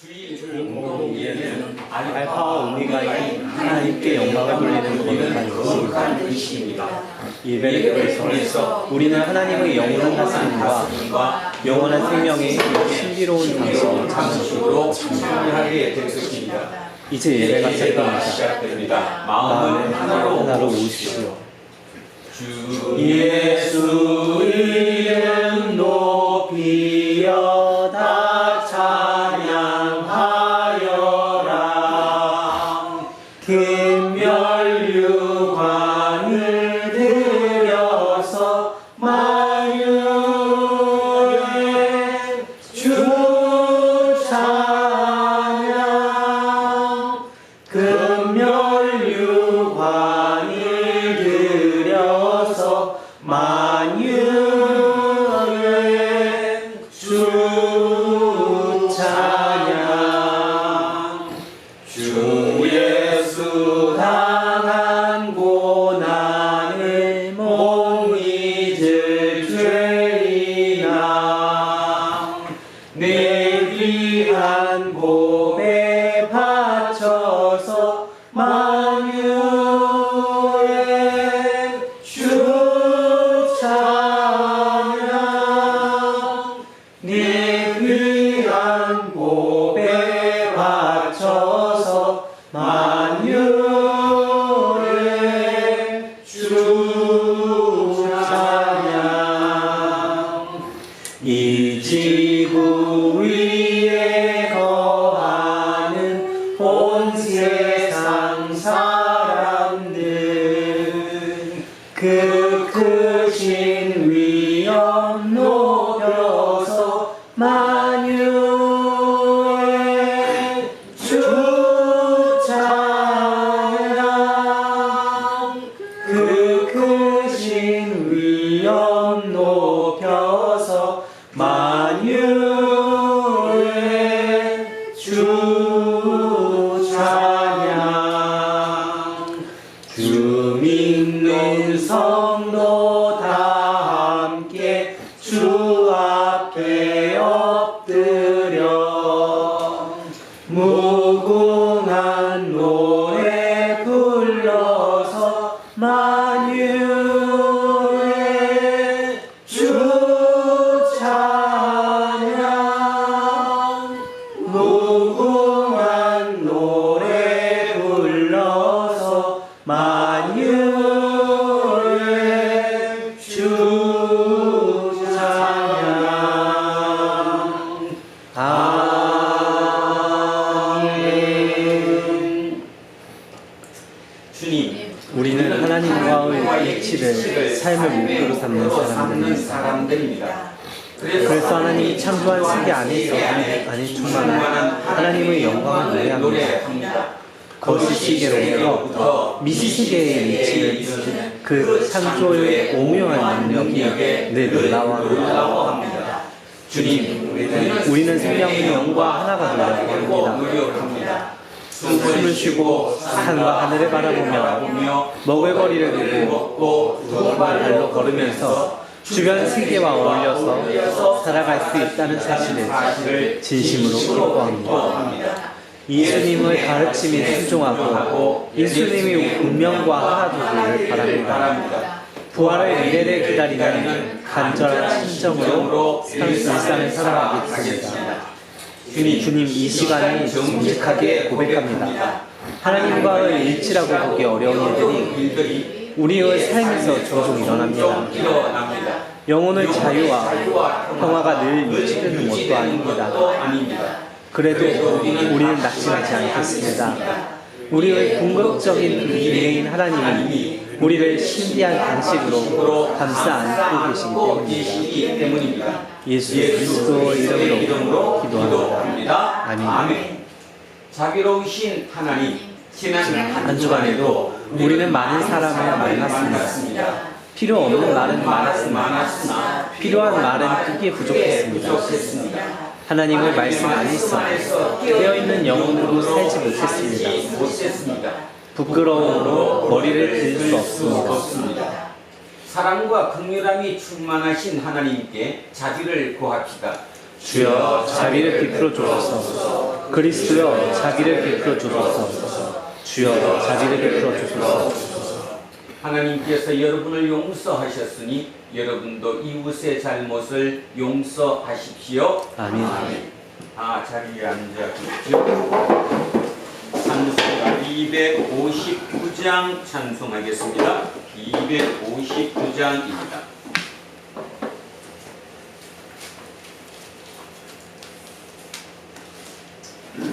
공동체는 알파와 오메가인 하나님께 영광을 돌리는 거룩한 것입니다. 예배를 통해서 우리는 하나님의 영원한 다스림과 영원한 생명의 신비로운 방식으로 방식으로 참여하게 될 것입니다. 이제 예배가 시작됩니다. 시작됩니다. 마음을 하나로 오십시오. 주 예수 이름 높이여 다 찬양하여라. 금멸류관을 들여서 만유의 주 찬양. 금멸류관을 들여서 만유의 주 찬양. 주 예수 당한 고난을 못 잊을 죄인아 내 귀한 몸에 바쳐서 만유의 주 찬양. 네 귀한 몸에 바쳐서 만유의 주 찬양. 이 지구 위에 거하는 온 세상 사람들 그 크신 위엄 높여서 만유의 주 찬양. 그 크신 위엄 높여서 만유의 주 찬양. 주 믿는 성도 다 함께 주 앞에 엎드려 무궁한 노래 불러서 만유의 주 찬양. 무궁한 노래 불러서 만유의 주 찬양. 아멘. 주님, 우리는 하나님과의 일치를 삶의 목표로 삼는 사람들입니다. 그래서 하나님이 창조한 세계 안에 충만한 하나님의 영광을 노래합니다. 거시 시계로부터 미시세계의 위치를 그 창조의 오묘한 능력이 늘 놀라워합니다. 주님, 우리는 생명의 영과 하나가 되려고 합니다. 숨을 쉬고 산과 하늘을 바라보며 먹을 거리를 두고 두 발로 걸으면서 주변 세계와 어울려서 살아갈 수 있다는 사실을 진심으로 기뻐합니다. 예수님의 가르침이 순종하고 예수님의 운명과 하나 되기를 바랍니다. 부활의 미래를 기다리는 간절한 심정으로 일상을 살아가겠습니다. 주님, 이 시간이 정직하게 고백합니다. 하나님과의 일치라고 보기 어려운 일들이 우리의 삶에서 종종 일어납니다. 영혼의 자유와 평화가 늘 유지되는 것도 아닙니다. 그래도 우리는 낙심하지 않겠습니다. 우리의 궁극적인 비례인 하나님이 우리를 신비한 방식으로 감싸 안고 계시기 때문입니다. 예수 그리스도의 이름으로 기도합니다. 아멘. 자비로우신 하나님, 지난 한 주간에도 우리는 많은 사람을 만났습니다. 필요 없는 말은 많았으나 필요한 말은 크게 부족했습니다. 하나님의 말씀 안에서 깨어있는 영혼으로 살지 못했습니다. 부끄러움으로 머리를 들 수 없습니다. 사랑과 긍휼함이 충만하신 하나님께 자비를 구합시다. 주여 자비를 베풀어 주옵소서. 그리스도여 자비를 베풀어 주소서. 주여 자비를 베풀어 주소서. 하나님께서 여러분을 용서하셨으니 여러분도 이웃의 잘못을 용서하십시오. 아멘. 자리에 앉아 계십시오. 찬송가 259장 찬송하겠습니다. 259장입니다.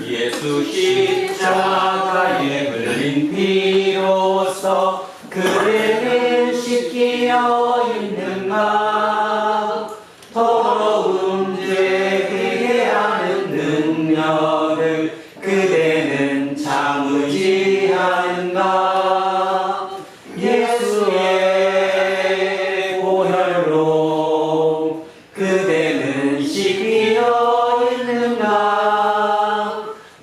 예수 십자가에 흘린 피로써 그대를 씻기어 있는가. 더러운 죄 회개하는 능력을 그대는 참으지 않은가. 예수의 보혈로 그대는 씻기어 있는가.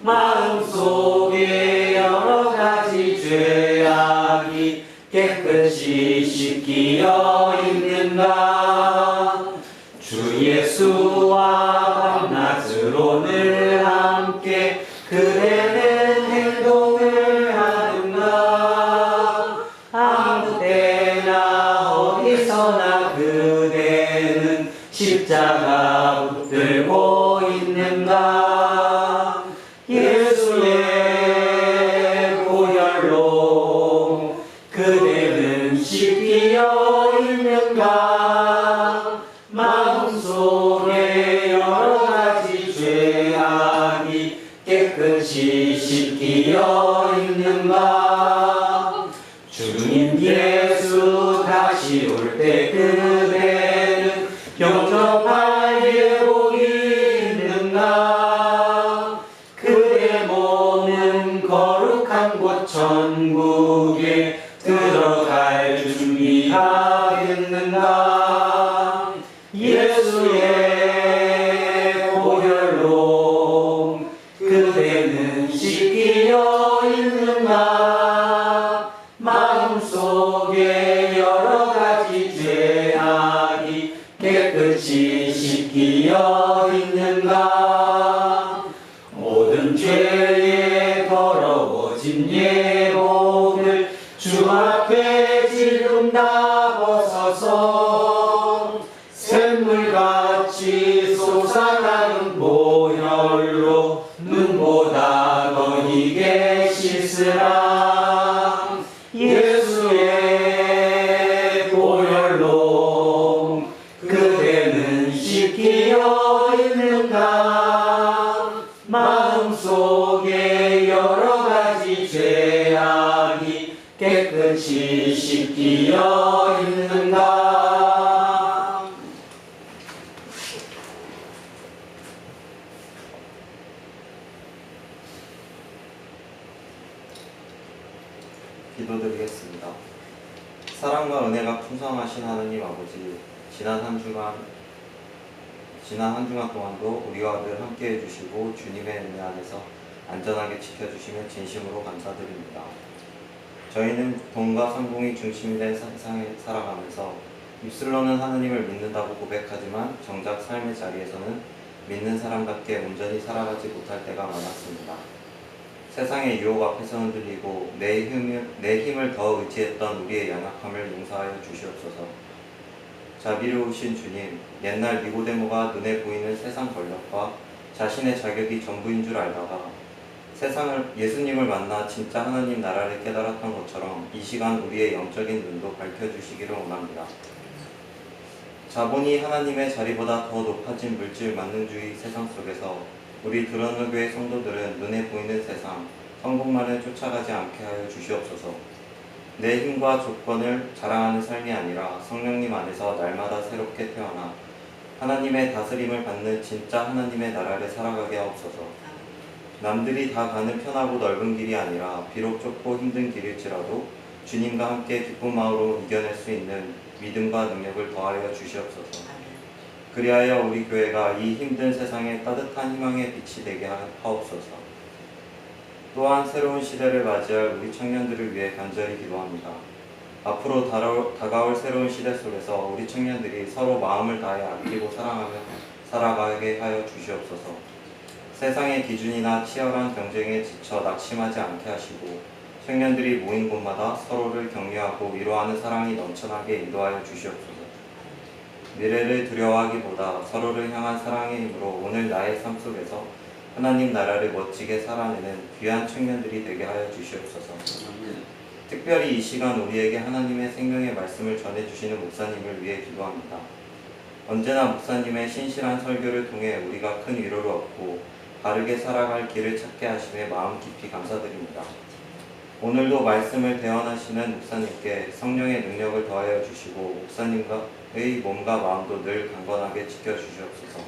마음속에 여러 가지 죄악이 깨끗이 씻기어 있는가. 주 예수와 밤낮으로 늘 함께 그대는 행동을 하는가. 아무 때나 어디서나 그대는 십자가 붙들고 있는가. 예수의 보혈로 그대는 씻기어 있는가. 마음속에 여러 가지 죄악이 깨끗이 씻기어 있는가. 주님 예수 다시 올 때 그대는 영접할 예복이 있는가. 그대 몸은 거룩한 곳 천국에 들어갈 준비하겠는가. 예수의 보혈로 그대는 씻기어 있는가. 마음속에 여러 가지 죄악이 깨끗이 씻기어 있는가. 모든 죄에 더러워진 예복을 주 앞에 지금 다 벗어서 샘물같이 솟아나는 보혈로 눈보다 더 희게 씻으라. 예수의 보혈로 그대는 씻기어 있는가. 마음속에 여러 가지 죄악이 깨끗이 씻기어 있는가. 기도드리겠습니다. 사랑과 은혜가 풍성하신 하느님 아버지, 지난 한 주간 동안도 우리와 늘 함께해 주시고 주님의 은혜 안에서 안전하게 지켜주시며 진심으로 감사드립니다. 저희는 돈과 성공이 중심이 된 세상에 살아가면서 입술로는 하느님을 믿는다고 고백하지만 정작 삶의 자리에서는 믿는 사람답게 온전히 살아가지 못할 때가 많았습니다. 세상의 유혹 앞에서 흔들리고 내 힘을 더 의지했던 우리의 연약함을 용서하여 주시옵소서. 자비로우신 주님, 옛날 니고데모가 눈에 보이는 세상 권력과 자신의 자격이 전부인 줄 알다가 예수님을 만나 진짜 하나님 나라를 깨달았던 것처럼 이 시간 우리의 영적인 눈도 밝혀주시기를 원합니다. 자본이 하나님의 자리보다 더 높아진 물질 만능주의 세상 속에서 우리 드러너 교회 성도들은 눈에 보이는 세상, 성공만을 쫓아가지 않게 하여 주시옵소서. 내 힘과 조건을 자랑하는 삶이 아니라 성령님 안에서 날마다 새롭게 태어나 하나님의 다스림을 받는 진짜 하나님의 나라를 살아가게 하옵소서. 남들이 다 가는 편하고 넓은 길이 아니라 비록 좁고 힘든 길일지라도 주님과 함께 기쁜 마음으로 이겨낼 수 있는 믿음과 능력을 더하여 주시옵소서. 그리하여 우리 교회가 이 힘든 세상에 따뜻한 희망의 빛이 되게 하옵소서. 또한 새로운 시대를 맞이할 우리 청년들을 위해 간절히 기도합니다. 앞으로 다가올 새로운 시대 속에서 우리 청년들이 서로 마음을 다해 아끼고 사랑하며 살아가게 하여 주시옵소서. 세상의 기준이나 치열한 경쟁에 지쳐 낙심하지 않게 하시고 청년들이 모인 곳마다 서로를 격려하고 위로하는 사랑이 넘쳐나게 인도하여 주시옵소서. 미래를 두려워하기보다 서로를 향한 사랑의 힘으로 오늘 나의 삶 속에서 하나님 나라를 멋지게 살아내는 귀한 청년들이 되게 하여 주시옵소서. 특별히 이 시간 우리에게 하나님의 생명의 말씀을 전해주시는 목사님을 위해 기도합니다. 언제나 목사님의 신실한 설교를 통해 우리가 큰 위로를 얻고 바르게 살아갈 길을 찾게 하심에 마음 깊이 감사드립니다. 오늘도 말씀을 대언하시는 목사님께 성령의 능력을 더하여 주시고 목사님의 몸과 마음도 늘 강건하게 지켜주시옵소서.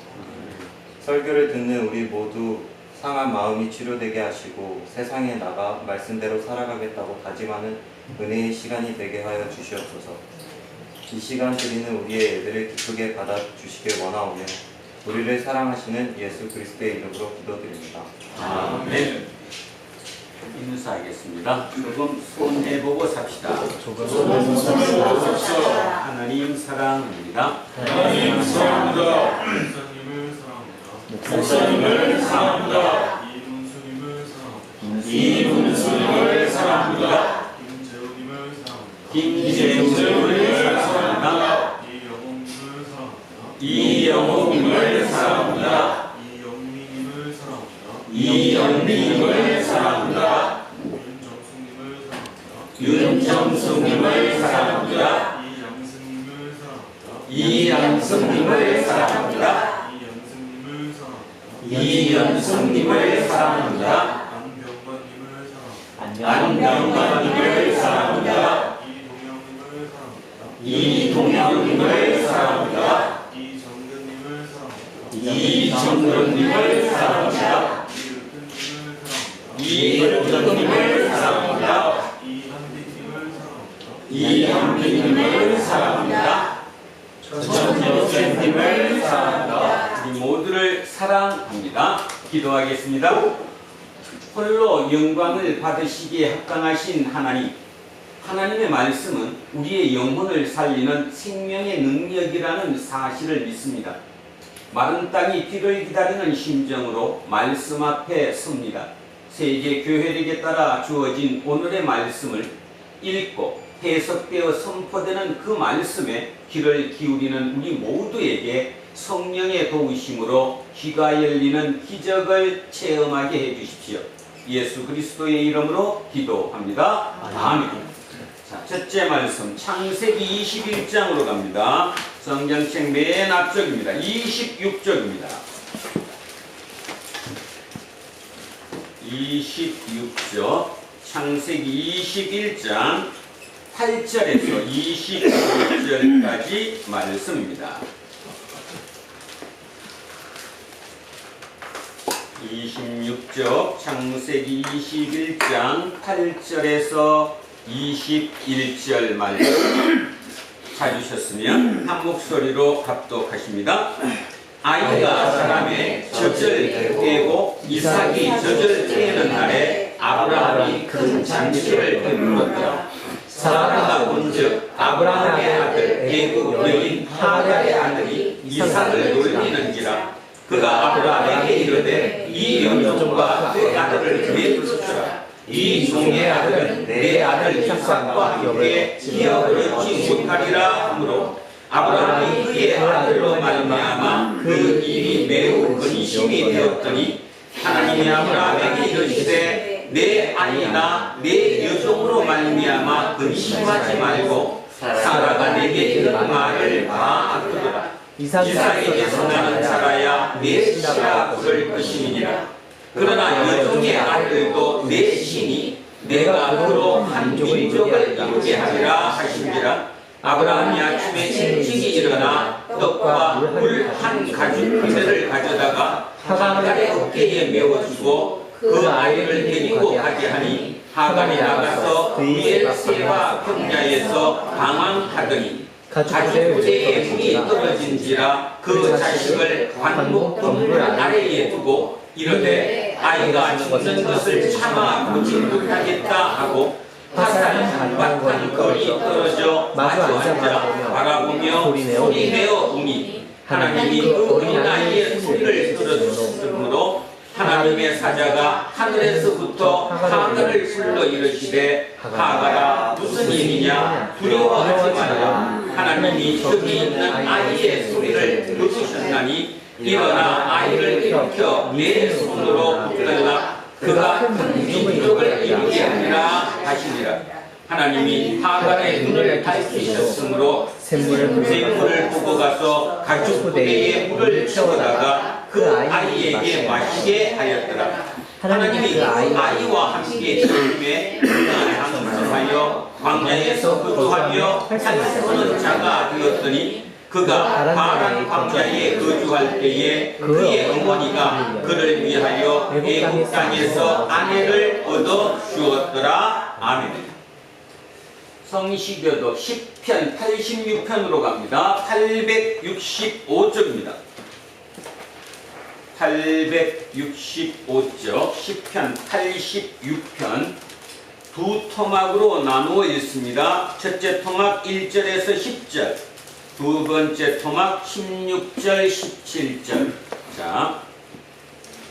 설교를 듣는 우리 모두 상한 마음이 치료되게 하시고 세상에 나가 말씀대로 살아가겠다고 다짐하는 은혜의 시간이 되게 하여 주시옵소서. 이 시간 드리는 우리의 예배를 기쁘게 받아주시길 원하오며 우리를 사랑하시는 예수 그리스도의 이름으로 기도드립니다. 아멘. 인사하겠습니다. 조금 손해보고 삽시다. 하나님 사랑합니다. 하나님 사랑합니다. 목사님을 사랑합니다. 이문수님을 사랑합니다. 김재훈님을 사랑합니다. 이영옥님을 사랑합니다. 이영민님을 사랑합니다. 윤정숙님을 사랑합니다. 이양승님을 사랑합니다. 이연승님을 사랑합니다. 안병관님을 사랑합니다. 이동영님을 사랑합니다. 이정근님을 사랑합니다. 이은정님을 사랑합니다. 이현빈님을 사랑합니다. 전여쌤님을 사랑합니다. 우리 모두를 사랑합니다. 기도하겠습니다. 홀로 영광을 받으시기에 합당하신 하나님, 하나님의 말씀은 우리의 영혼을 살리는 생명의 능력이라는 사실을 믿습니다. 마른 땅이 비를 기다리는 심정으로 말씀 앞에 섭니다. 세계 교회력에 따라 주어진 오늘의 말씀을 읽고 해석되어 선포되는 그 말씀에 귀를 기울이는 우리 모두에게 성령의 도우심으로 귀가 열리는 기적을 체험하게 해주십시오. 예수 그리스도의 이름으로 기도합니다. 아멘. 자, 첫째 말씀 창세기 21장으로 갑니다. 성경책 맨 앞쪽입니다. 26쪽입니다. 26쪽 창세기 21장 8절에서 26절까지 말씀입니다. 26쪽 창세기 21장 8절에서 21절 말씀 찾으셨으면 한 목소리로 합독하십니다. 아이가 사람의 젖을 떼고 이삭이 젖을 떼는 날에 아브라함이 큰 잔치를 베풀었다. 사라가 본즉 아브라함의 아들 애굽 여인 하갈의 아들이 이삭을 놀리는지라. 그가 아브라함에게 이르되 이 영종과 그 아들을 내두소서. 이 종의 아들은 내 아들 이삭과 함께 기업을 얻지 못하리라 하므로 아브라함이 그의 아들로 말미암아 그 일이 매우 근심이 되었더니 하나님이 아브라함에게 이르시되 내 아이나 내 여종으로 말미암아 근심하지 말고 사라가 내게 이른 말을 다 아뢰도다. 이삭에게서 나는 사라야 내 씨라 부를 것임이니라. 그러나 여종의 아들도 내 신이 내가 그로 한 민족을 이루게 하리라 하시니라. 아브라함이 아침에 일찍이 일어나 떡과 물 한 가죽 그릇을 가져다가 하갈의 어깨에 메워주고 그 아이를 데리고 가게 하니 하갈이 나가서 비엘세바 평야에서 방황하더니 가죽 부대에 물이 떨어진지라 그 자식을 관목 덩굴 아래에 두고 이르되 아이가 죽는 것을 참아 보지 못하겠다 하고 화살이 한바탕 거리 떨어져 마주 앉아 바라보며 소리내어 우니 하나님이 그 어린 아이의 소리를 들었으므로 하나님이 하나님의 사자가 하늘에서부터 하갈을 불러 이르시되 하갈아 무슨 일이냐 두려워하지 말라. 하나님이 저기 있는 아이의 소리를 들으셨나니 일어나 아이를 일으켜 내 손으로 붙들라. 그가 큰 민족을 이루게 하리라 하시니라. 하나님이 하갈의 눈을 밝히셨으므로 샘물을 보고 가서 가죽 부대에 물을 채우다가 그 아이에게 마시게 하였더라. 하나님이 그 아이와 함께 지금에 강성하여 광야에서 거주하며 살수는 자가 되었더니 그가 바란 광야에 거주할 때에 그의 어머니가 그를 위하여 애굽 땅에서 아내를 얻어 주었더라. 아멘. 성시교도 10편 86편으로 갑니다. 865쪽입니다. 865쪽 10편 86편 두 토막으로 나누어 있습니다. 첫째 토막 1절에서 10절, 두 번째 토막 16절 17절. 자,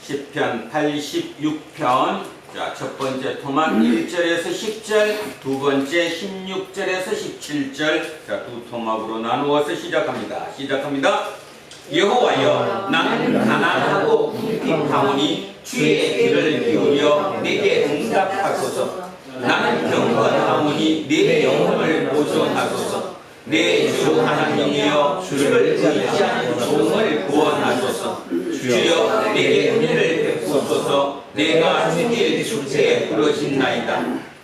10편 86편 자, 첫 번째 토막 1절에서 10절, 두 번째 16절에서 17절. 자, 두 토막으로 나누어서 시작합니다. 여호와여, 나는 가난하고 궁핍하오니 주의 귀를 기울여 내게 응답하소서. 나는 경건하오니 내 영혼을 보존하소서. 내 주 하나님이여, 주를 의지하는 종을 구원하소서. 주여, 내게 은혜를 베푸소서. 내가 주길 주께 부르짖나이다.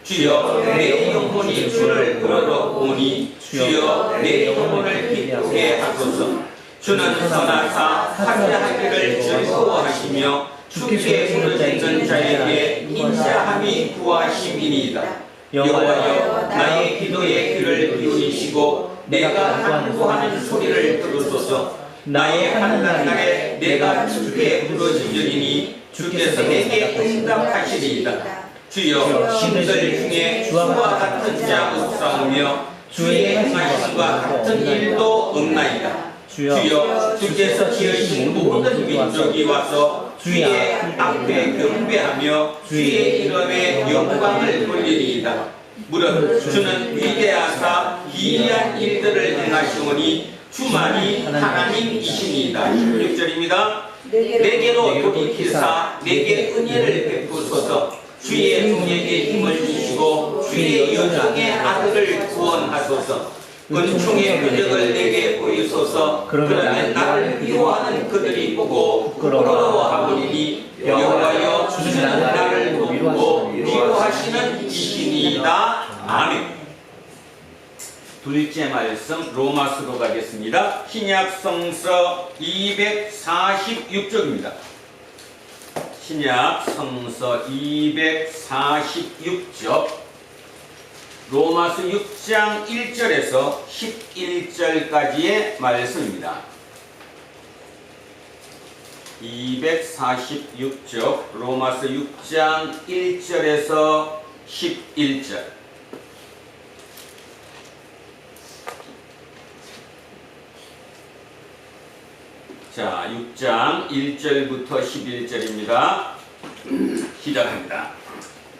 주여, 내 영혼이 주를 부르러오니 주여, 내 영혼을 기쁘게 하소서. 주는 선하사 화제하기를 즐거워하시며 주께 부르짖는 자에게 인자함이 구하심이니이다. 여호와여, 나의 기도에 귀를 기울이시고 내가 간구하는 소리를 들으소서. 나의 환난 날에 내가 주께 부르짖으리니 주께서 내게 응답하시리이다. 주여, 신들 중에 주와 같은 자 없사오며 주의 행하심과 같은 일도 없나이다. 주여, 주께서 지으신 모든 민족이 와서 주의 앞에 경배하며 주의 이름에 영광을 돌리리이다. 무릇 주는 위대하사 기이한 일들을 행하시오니 주만이 하나님이시니이다. 16절입니다. 내게로 돌이키사 내게 은혜를 베푸소서. 주의 종에게 힘을 주시고 주의 여종의 아들을 구원하소서. 은총의 표적을 내게 보이소서. 그러면 나를 미워하는 그들이 보고 부끄러워하오리니 여호와여, 주는 나를 돕고 위로하시는 이시니이다. 아멘. 둘째 말씀 로마서로 가겠습니다. 신약 성서 246쪽입니다. 신약 성서 246쪽 로마서 6장 1절에서 11절까지의 말씀입니다. 246쪽 로마서 6장 1절에서 11절. 자, 6장 1절부터 11절입니다. 시작합니다.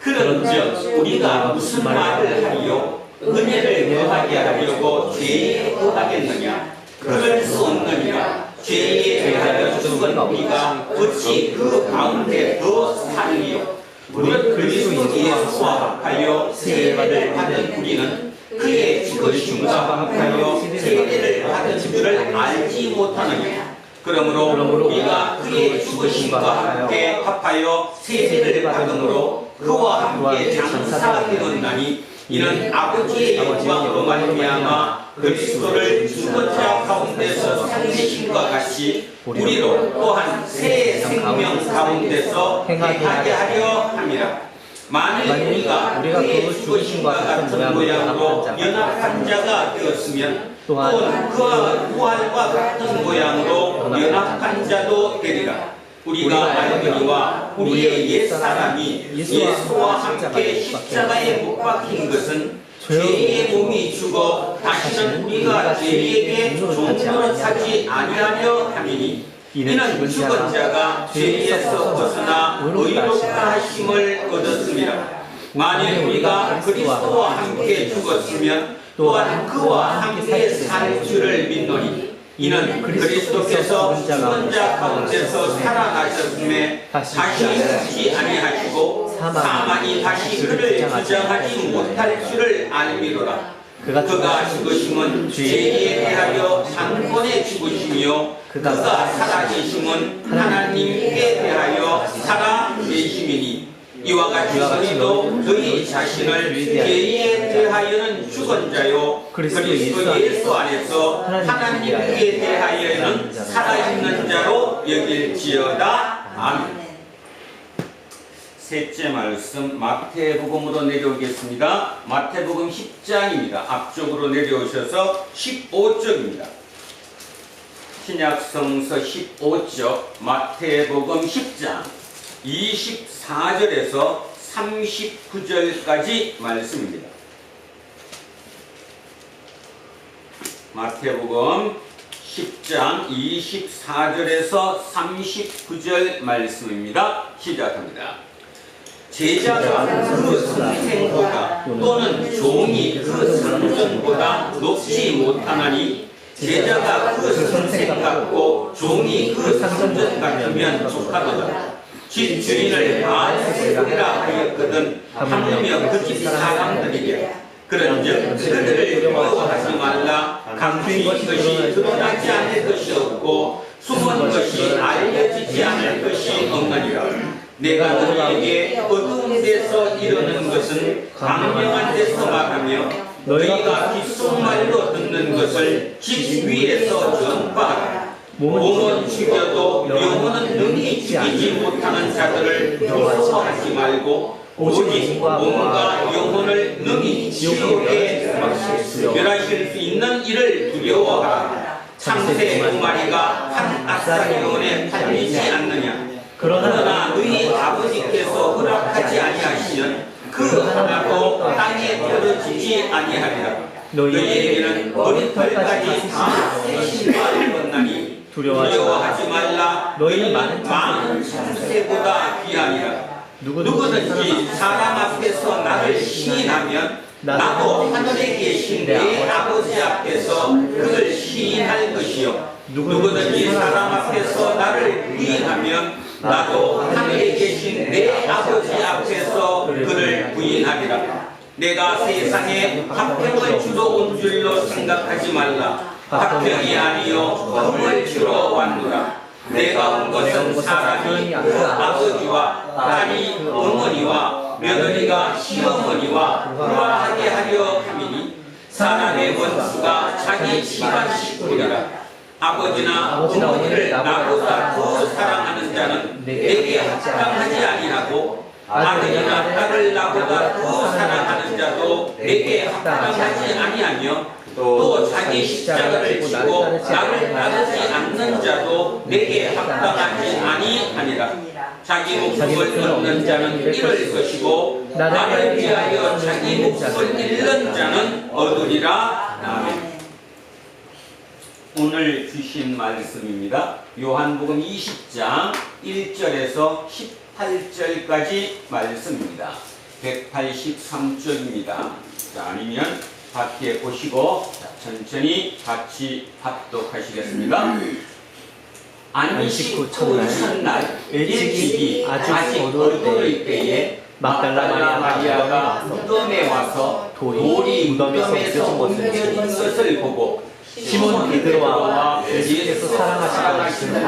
그런즉 우리가 무슨 말을 하리요? 은혜를 더하게 하려고 죄에 더하겠느냐? 그럴 수 없느니라. 죄에 대하여 죽은 우리가 어찌 그 가운데 더 살리요? 무릇 그리스도 예수와 합하여 세례를 받은 우리는 그의 죽으심과 합하여 세례를 받은 줄을 알지 못하느냐? 그러므로 우리가 그의 죽으심과 함께 합하여 세례를 받음으로 그와 함께 장사되었나니 이는 아버지의 영광으로 말미암아 그리스도를 죽은 자 가운데서 살리심과 같이 우리로 또한 새 생명 가운데서 행하게 하려 함이라. 만일 우리가 그의 죽으심과 같은 모양으로 연합한 자가 되었으면 또한 그와 부활과 같은 모양으로 연합한 자도 되리라. 우리가 알거니와 우리의 옛사람이 예수와 함께 십자가에 못 박힌 것은 죄의 몸이 죽어 다시는 우리가 죄에게 종노릇하지 아니하려 함이니 이는 죽은 자가 죄에서 벗어나 의롭다 하심을 얻었습니다. 만일 우리가 그리스도와 함께 죽었으면 또한 그와 함께 살 줄을 믿노니 이는 그리스도께서 죽은 자 가운데서 살아나셨음에 다시 죽지 아니하시고 사망이 다시 그를 부정하지 못할 줄을 알미로라. 그가 죽으심은 죄에 대하여 단번에 죽으시며 그가 살아계심은 하나님께 대하여 살아계심이니 이와 같이 너희도 너희 자신을 죄에 대하여는 죽은 자요 그리스도 예수 안에서 하나님께 대하여는 살아있는 자로 여길지어다. 아멘. 셋째 말씀 마태복음으로 내려오겠습니다. 마태복음 10장입니다. 앞쪽으로 내려오셔서 15쪽입니다. 신약성서 15쪽 마태복음 10장 24절에서 39절까지 말씀입니다. 마태복음 10장 24절에서 39절 말씀입니다. 시작합니다. 제자가 그 선생보다 또는 종이 그 상전보다 높지 못하나니 제자가 그 선생 같고 종이 그 상전 같으면 좋하도다. 집 주인을 반세라 하였거든 하물며 그 집 사람들이랴. 그런즉 그들을 두려워하지 말라. 감추인 것이 드러나지 않을 것이 없고 숨은 것이 알려지지 않을 것이 없느니라. 내가 너희에게 어두운 데서 이르는 것은 광명한 데서 말하며 너희가 귓속말로 듣는 것을 집 위에서 전파하라. 몸은 죽여도 영혼은 능히 죽이지 못하는 자들을 두려워하지 말고 오직 몸과 영혼을 능히 지옥에 멸하실 수 있는 이를 두려워하라. 참새 두 마리가 한 아사리온에 팔리지 않느냐. 그러나 너희 아버지께서 허락하지 아니하시면 그 하나도 땅에 떨어지지 아니하리라. 너희에게는 머리털까지 다 신발 입었나니 두려워하지 말라. 너희는 많은 참새보다 귀하니라. 누구든지 사람 앞에서 나를 시인하면 나도 하늘에 계신 내 아버지 앞에서 그를 시인할 것이요 누구든지 사람 앞에서 나를 부인하면 나도 하늘에 계신 내 아버지 앞에서 그를 부인하리라. 내가 세상에 화평을 주러 온 줄로 생각하지 말라. 화평이 아니요 화음을 주러 왔노라. 내가 온 것은 사람이 그 아버지와 딸이 어머니와 며느리가 시어머니와 불화하게 하려 함이니 사람의 원수가 자기 집안 식구리라. 아버지나 어머니를 나보다 더 사랑하는 자는 내게 합당하지 아니하고 아들이나 딸을 나보다 더 사랑하는 자도 내게 합당하지 아니하며 또 자기 십자가를 지고 나를 따르지 않는 자도 내게 합당하지 아니하니라. 자기 목숨을 얻는 자는 잃을 것이고 나를 위하여 자기 목숨을 잃는 자는 얻으리라. 아멘. 오늘 주신 말씀입니다. 요한복음 20장 1절에서 18절까지 말씀입니다. 183쪽입니다. 자, 아니면 밖에 보시고 천천히 같이 합독하시겠습니다. 안식 후 첫날 일찍이 아주 어두울 때에 막달라 마리아가 무덤에 와서 돌이 무덤에서 옮겨진 것을 보고 시몬 베드로와 예수께서 사랑하시는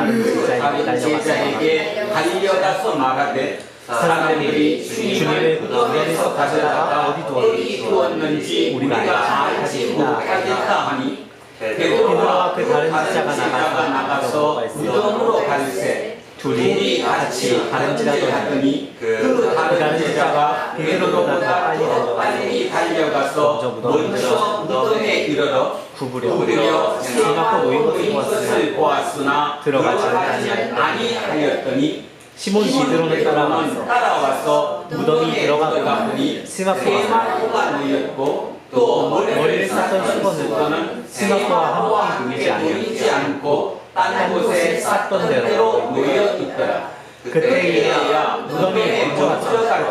다른 제자에게 달려가서 말하되 사람들이 주님의 무덤에서 가져다가 어디 두었는지 우리가 알지 못하겠다 하니 베드로와 그 다른 제자가 나가서 무덤으로 갈새 둘이 같이 가는지라도 하더니 그 다른 제자가 베드로보다 빨리 달려가서 먼저 무덤에 이르러 구부려 생각고 놓인 것을 보았으나 들어가지 아니하였더니 시몬 베드로는 따라와서 무덤이 들어가 보니 스마코가 놓였고 또 머리를 쌌던 수건은 스마코와 함께 놓이지 않고 딴 곳에 쌌던 대로 놓여 있더라. 그때에야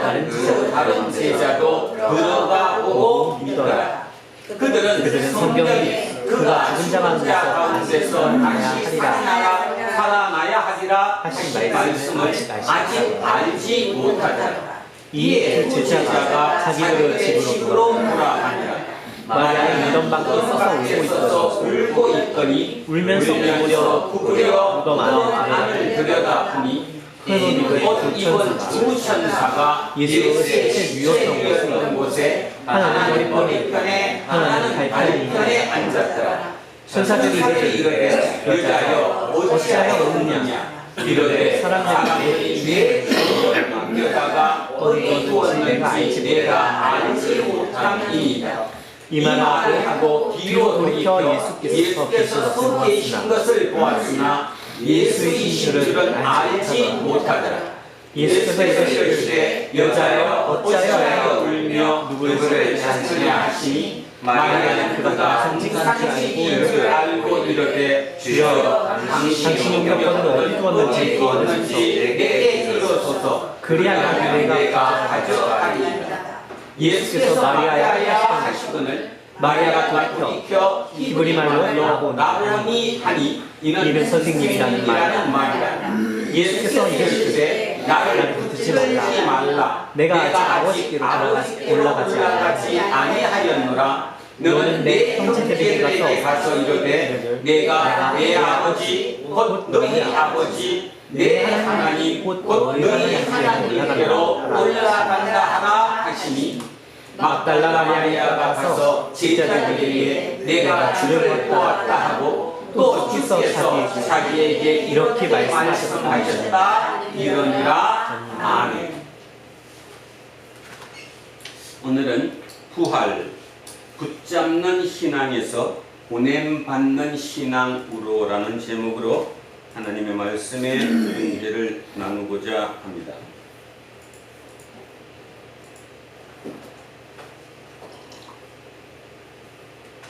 다른 제자도 들어가 보고 믿어라. 그들은 성경에 그가 죽은 자 가운데서 다시 살아나야 하리라 하신 말씀을 아직 알지 못하더라. 이에 두 제자가 자기를 집으로 돌아가니라. 마리아는 무덤 밖에 서서 울고 있더니 울면서 구부려 무덤 안을 들여다보니 옷 입은 두 천사가 예수의 시체 누웠던 곳에 하나는 머리편에 하나는 발편에 앉았더라. 천사들이 이르되 여자여 어찌하여 웃느냐. 이르되 사람들이 주의 죽음을 맡겨다가 어디 두었는지 내가 알지 못함이니이다. 이 말을 하고 뒤로 돌이켜 예수께서 서 계신 것을 보았으나 예수이신 줄은 알지 못하더라. 예수께서 이르시되 여자여 어찌하여 울며 누구를 찾으냐 하시니 마리아는 그가 상징인 줄 알고 이르되 주여 당신이 용병을 어디 두었는지 내게 이르소서. 그리하면 내가 가져가리이다. 예수께서 마리아야 하시거늘 마리아가 돌이켜 히브리 말로 라보니 하니 이는 선생님이라는 말이다. 예수께서 이르시되 나를 붙들지 말라. 내가 아직 아버지께로 올라가지 아니하였노라. 너는 내 형제들에게 가서 이르되 내가 내 아버지 곧 너희 아버지 내 하나님 곧 너희 하나님께로 올라간다 하라 하시니 막달라 마리아가 가서 제자들에게 내가 주를 보았다 하고 또 주께서 자기에게 이렇게 말씀하셨다 이러니라. 아멘. 오늘은 부활, 붙잡는 신앙에서 보냄받는 신앙으로라는 제목으로 하나님의 말씀의 문제를 나누고자 합니다.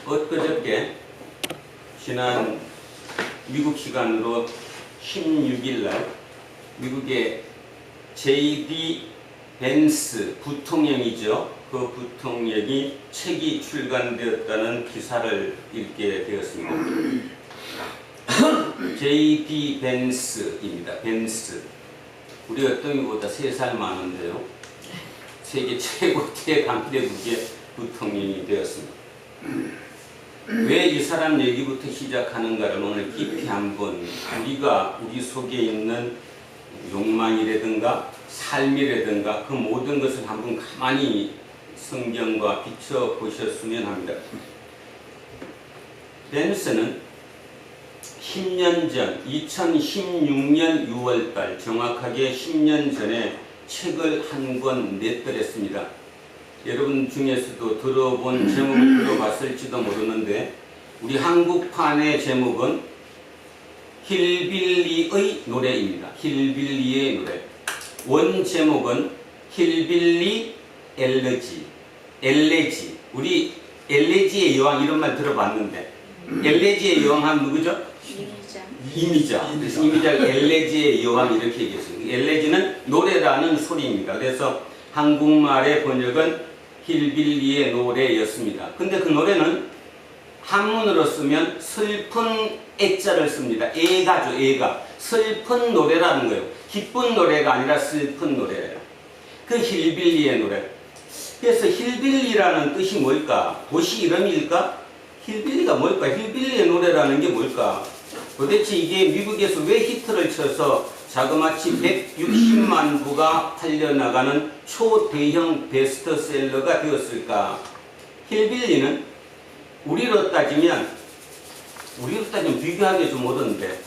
엊그저께 지난 미국 시간으로 16일 날 미국의 J.D. 벤스 부통령이죠. 그 부통령이 책이 출간되었다는 기사를 읽게 되었습니다. J.D. 벤스입니다. 벤스. 우리 어떤이보다 3살 많은데요. 세계 최고의 당대국의 부통령이 되었습니다. 왜 이 사람 얘기부터 시작하는가를 오늘 깊이 한번 우리 속에 있는 욕망이라든가 삶이라든가 그 모든 것을 한번 가만히 성경과 비춰보셨으면 합니다. 벤스는 10년 전 2016년 6월달 정확하게 10년 전에 책을 한 권 냈더랬습니다. 여러분 중에서도 들어본 제목을 들어봤을지도 모르는데 우리 한국판의 제목은 힐빌리의 노래입니다. 힐빌리의 노래. 원 제목은 힐빌리 엘레지. 우리 엘레지의 여왕 이런 말 들어봤는데 엘레지의 여왕 하면 누구죠? 이미자. 그래서 이미자 엘레지의 여왕 이렇게 얘기했습니다. 엘레지는 노래라는 소리입니다. 그래서 한국말의 번역은 힐빌리의 노래였습니다. 근데 그 노래는 한문으로 쓰면 슬픈 애자를 씁니다. 애가죠, 애가. 슬픈 노래라는 거예요. 기쁜 노래가 아니라 슬픈 노래예요. 그 힐빌리의 노래. 그래서 힐빌리라는 뜻이 뭘까? 도시 이름일까? 힐빌리가 뭘까? 힐빌리의 노래라는 게 뭘까? 도대체 이게 미국에서 왜 히트를 쳐서 자그마치 160만 부가 팔려나가는 초대형 베스트셀러가 되었을까? 힐빌리는 우리로 따지면 비교하기 좀 어려운데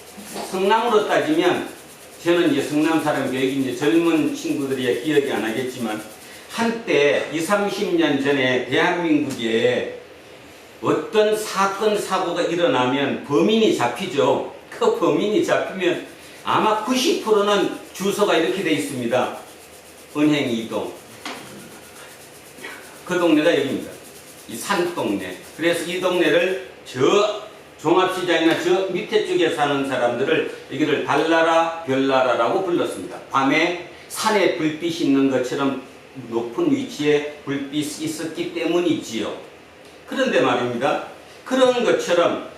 성남으로 따지면 저는 이제 성남 사람 교육이 이제 젊은 친구들이 기억이 안 하겠지만 한때 20, 30년 전에 대한민국에 어떤 사건 사고가 일어나면 범인이 잡히죠. 그 범인이 잡히면 아마 90%는 주소가 이렇게 돼 있습니다. 은행 2동. 그 동네가 여기입니다. 이 산동네. 그래서 이 동네를 저 종합시장이나 저 밑에 쪽에 사는 사람들을 여기를 달나라 별나라라고 불렀습니다. 밤에 산에 불빛이 있는 것처럼 높은 위치에 불빛이 있었기 때문이지요. 그런데 말입니다. 그런 것처럼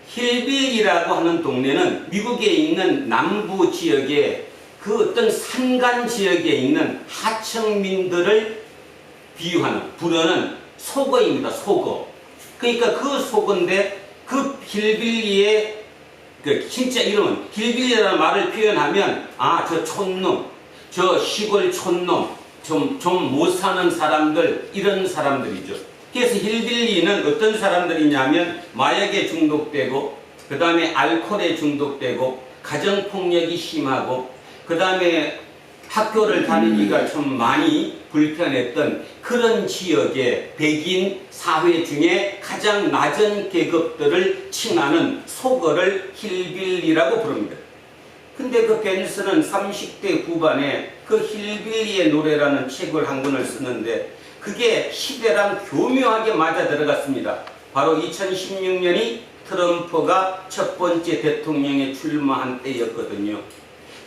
힐빌이라고 하는 동네는 미국에 있는 남부 지역에 그 어떤 산간 지역에 있는 하층민들을 비유하는, 부르는 속어입니다. 속어. 그러니까 그 속어인데 그 힐빌리의 그 진짜 이름은, 힐빌리라는 말을 표현하면 저 촌놈, 저 시골 촌놈, 좀 못 사는 사람들, 이런 사람들이죠. 그래서 힐빌리는 어떤 사람들이냐면 마약에 중독되고, 그 다음에 알코올에 중독되고, 가정폭력이 심하고, 그 다음에 학교를 다니기가 좀 많이 불편했던 그런 지역의 백인 사회 중에 가장 낮은 계급들을 칭하는 속어를 힐빌리라고 부릅니다. 근데 그 벤스는 30대 후반에 그 힐빌리의 노래라는 책을 한 권을 쓰는데 그게 시대랑 교묘하게 맞아 들어갔습니다. 바로 2016년이 트럼프가 첫 번째 대통령에 출마한 때였거든요.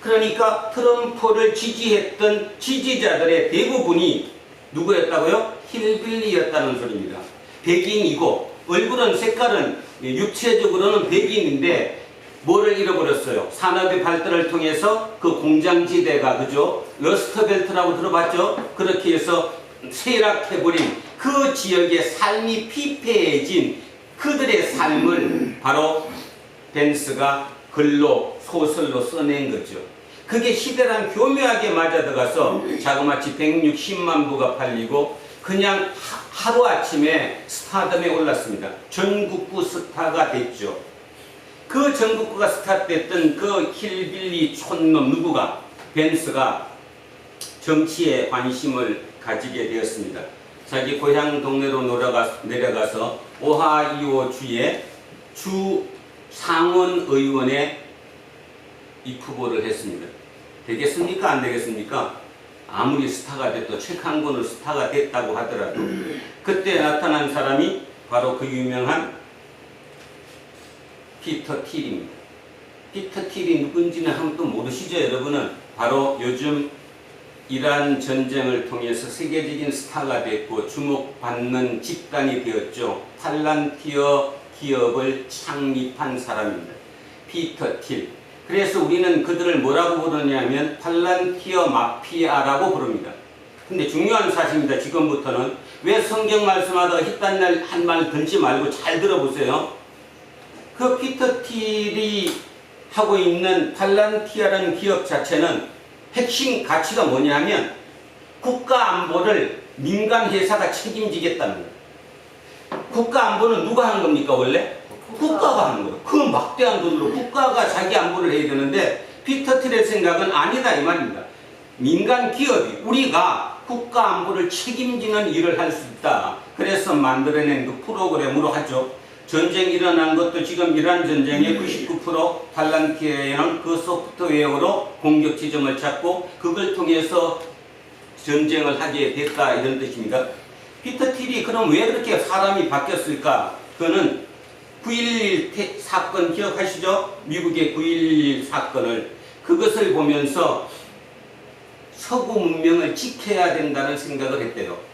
그러니까 트럼프를 지지했던 지지자들의 대부분이 누구였다고요? 힐빌리였다는 소리입니다. 백인이고 얼굴은 색깔은 육체적으로는 백인인데 뭐를 잃어버렸어요? 산업의 발달을 통해서 그 공장지대가, 그죠? 러스트벨트라고 들어봤죠? 그렇게 해서 쇠락해버린 그 지역의 삶이 피폐해진 그들의 삶을 바로 벤스가 글로 소설로 써낸 거죠. 그게 시대랑 교묘하게 맞아들어가서 자그마치 160만 부가 팔리고 그냥 하루아침에 스타덤에 올랐습니다. 전국구 스타가 됐죠. 그 전국구가 스타됐던 그 힐빌리 촌놈 누구가, 벤스가 정치에 관심을 가지게 되었습니다. 자기 고향 동네로 내려가서 오하이오 주의 주 상원 의원에 입후보를 했습니다. 되겠습니까? 안 되겠습니까? 아무리 스타가 돼도 책 한 권으로 스타가 됐다고 하더라도 그때 나타난 사람이 바로 그 유명한 피터 틸입니다. 피터 틸이 누군지는 한번도 모르시죠? 여러분은 바로 요즘 이란 전쟁을 통해서 세계적인 스타가 됐고 주목받는 집단이 되었죠. 팔란티어 기업을 창립한 사람입니다. 피터 틸. 그래서 우리는 그들을 뭐라고 부르냐면 팔란티어 마피아라고 부릅니다. 근데 중요한 사실입니다. 지금부터는 왜 성경 말씀하다가 hit단 한 말 던지 말고 잘 들어보세요. 그 피터 틸이 하고 있는 팔란티아라는 기업 자체는 핵심 가치가 뭐냐면 국가 안보를 민간 회사가 책임지겠다는 거예요. 국가 안보는 누가 하는 겁니까 원래? 국가가 하는 거예요. 그 막대한 돈으로 국가가 자기 안보를 해야 되는데 피터 틸의 생각은 아니다 이 말입니다. 민간 기업이 우리가 국가 안보를 책임지는 일을 할 수 있다. 그래서 만들어낸 그 프로그램으로 하죠. 전쟁이 일어난 것도 지금 이란 전쟁의 99% 팔란티어에는 그 소프트웨어로 공격 지점을 찾고 그걸 통해서 전쟁을 하게 됐다 이런 뜻입니다. 피터 틸이 그럼 왜 그렇게 사람이 바뀌었을까? 그거는 9.11 사건 기억하시죠? 미국의 9.11 사건을 그것을 보면서 서구 문명을 지켜야 된다는 생각을 했대요.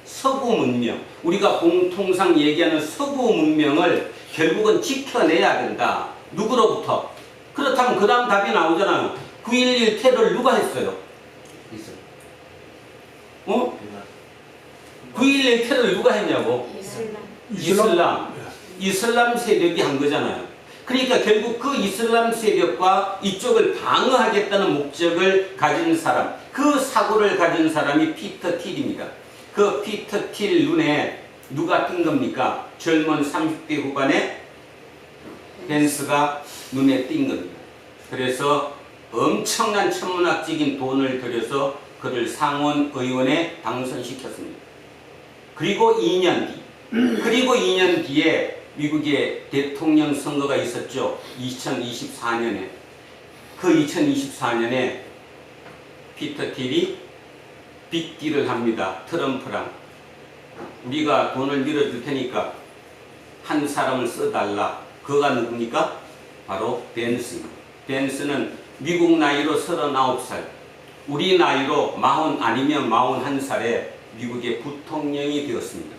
서구 문명, 우리가 공통상 얘기하는 서구 문명을 결국은 지켜내야 된다. 누구로부터? 그렇다면 그 다음 답이 나오잖아요. 9.11 테러를 누가 했어요? 9.11 테러를 누가 했냐고? 이슬람 세력이 한 거잖아요. 그러니까 결국 그 이슬람 세력과 이쪽을 방어하겠다는 목적을 가진 사람, 그 사고를 가진 사람이 피터 틸입니다. 그 피터 틸 눈에 누가 띈 겁니까? 젊은 30대 후반에 벤스가 눈에 띈 겁니다. 그래서 엄청난 천문학적인 돈을 들여서 그를 상원 의원에 당선시켰습니다. 그리고 2년 뒤에 미국의 대통령 선거가 있었죠. 2024년에. 그 2024년에 피터 틸이 빅딜을 합니다. 트럼프랑. 우리가 돈을 밀어줄 테니까 한 사람을 써달라. 그가 누굽니까? 바로 벤스입니다. 벤스는 미국 나이로 39살. 우리 나이로 40 아니면 41살에 미국의 부통령이 되었습니다.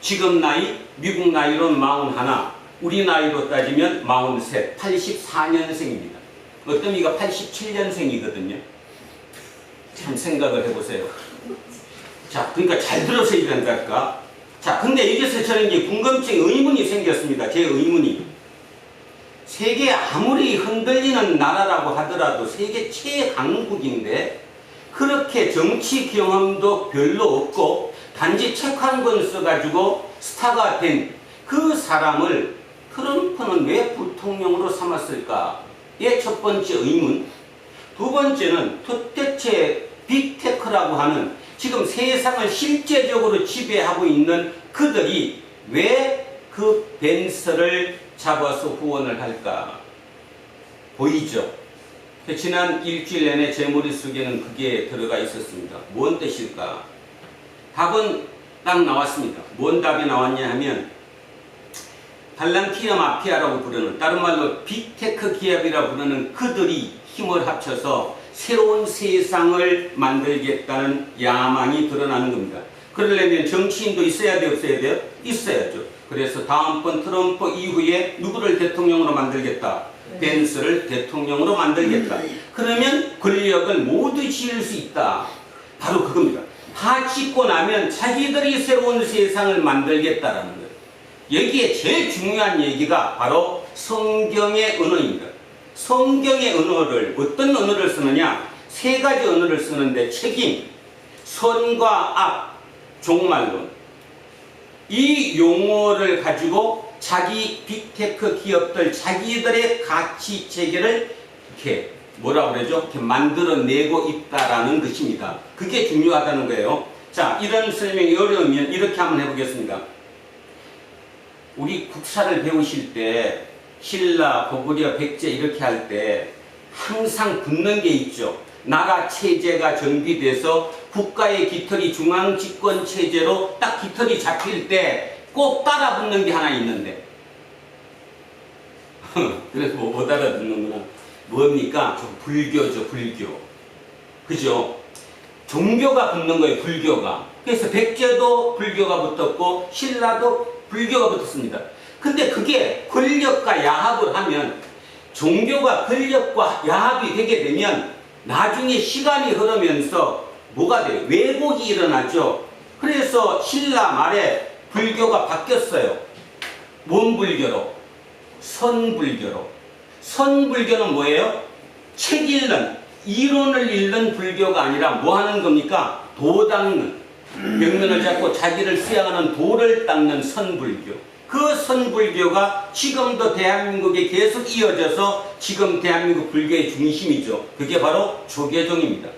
지금 나이, 미국 나이로는 41, 우리 나이로 따지면 43, 84년생입니다. 어떤 이가 87년생이거든요. 참 생각을 해보세요. 자, 그러니까 잘 들으셔야 된다니까. 자, 근데 여기서 저는 이제 궁금증, 의문이 생겼습니다. 제 의문이. 세계 아무리 흔들리는 나라라고 하더라도 세계 최강국인데 그렇게 정치 경험도 별로 없고 단지 책 한 권 써가지고 스타가 된 그 사람을 트럼프는 왜 부통령으로 삼았을까의 첫 번째 의문. 두 번째는 도대체 빅테크라고 하는 지금 세상을 실제적으로 지배하고 있는 그들이 왜 그 벤서를 잡아서 후원을 할까? 보이죠? 지난 일주일 내내 제 머릿속에는 그게 들어가 있었습니다. 뭔 뜻일까? 답은 딱 나왔습니다. 뭔 답이 나왔냐 하면 발란티아 마피아라고 부르는, 다른 말로 빅테크 기업이라고 부르는 그들이 힘을 합쳐서 새로운 세상을 만들겠다는 야망이 드러나는 겁니다. 그러려면 정치인도 있어야 돼요? 없어야 돼요? 있어야죠. 그래서 다음번 트럼프 이후에 누구를 대통령으로 만들겠다? 벤스를 대통령으로 만들겠다. 그러면 권력을 모두 지을 수 있다. 바로 그겁니다. 다 짓고 나면 자기들이 새로운 세상을 만들겠다라는 거예요. 여기에 제일 중요한 얘기가 바로 성경의 언어입니다. 성경의 언어를, 어떤 언어를 쓰느냐? 세 가지 언어를 쓰는데 책임, 선과 악, 종말론. 이 용어를 가지고 자기 빅테크 기업들, 자기들의 가치 체계를 이렇게 뭐라고 그러죠? 이렇게 만들어내고 있다라는 것입니다. 그게 중요하다는 거예요. 자, 이런 설명이 어려우면 이렇게 한번 해보겠습니다. 우리 국사를 배우실 때 신라, 고구려, 백제 이렇게 할 때 항상 붙는 게 있죠. 나라 체제가 정비돼서 국가의 깃털이 중앙집권 체제로 딱 깃털이 잡힐 때 꼭 따라 붙는 게 하나 있는데 그래서 못 알아듣는구나. 뭡니까? 좀 불교죠, 불교. 그죠? 종교가 붙는 거예요, 불교가. 그래서 백제도 불교가 붙었고 신라도 불교가 붙었습니다. 근데 그게 권력과 야합을 하면, 종교가 권력과 야합이 되게 되면 나중에 시간이 흐르면서 뭐가 돼요? 왜곡이 일어나죠. 그래서 신라 말에 불교가 바뀌었어요. 뭔 불교로? 선불교로. 선불교는 뭐예요? 책 읽는, 이론을 읽는 불교가 아니라 뭐 하는 겁니까? 도 닦는, 명면을 잡고 자기를 수양하는 도를 닦는 선불교. 그 선불교가 지금도 대한민국에 계속 이어져서 지금 대한민국 불교의 중심이죠. 그게 바로 조계종입니다.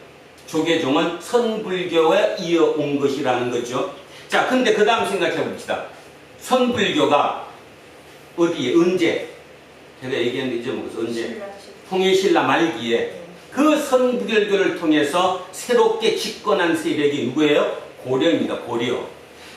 조계종은 선불교에 이어온 것이라는 거죠. 자, 근데 그 다음 생각해 봅시다. 선불교가 어디에, 언제? 제가 얘기했는데 잊어먹었어. 언제? 통일신라 말기에 그 선불교를 통해서 새롭게 집권한 세력이 누구예요? 고려입니다. 고려.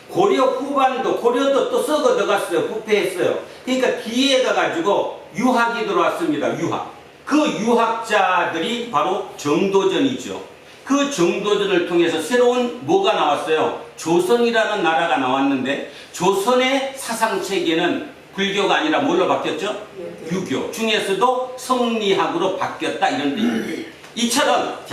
고려 후반도, 고려도 또 썩어 들어갔어요. 부패했어요. 그러니까 뒤에 가가지고 유학이 들어왔습니다. 유학. 그 유학자들이 바로 정도전이죠. 그 정도전을 통해서 새로운 뭐가 나왔어요? 조선이라는 나라가 나왔는데, 조선의 사상체계는 불교가 아니라 뭘로 바뀌었죠? 유교. 중에서도 성리학으로 바뀌었다. 이런 뜻입니다.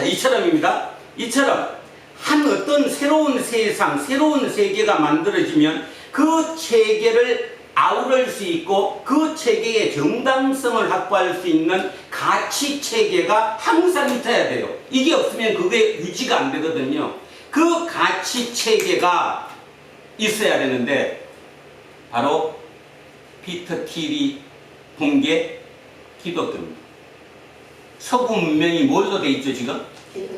이처럼입니다. 이처럼 한 어떤 새로운 세상, 새로운 세계가 만들어지면 그 체계를 아우를 수 있고 그 체계의 정당성을 확보할 수 있는 가치 체계가 항상 있어야 돼요. 이게 없으면 그게 유지가 안 되거든요. 그 가치 체계가 있어야 되는데 바로 피터 틸이 본 게 기독교입니다. 서구 문명이 뭘로 돼 있죠 지금?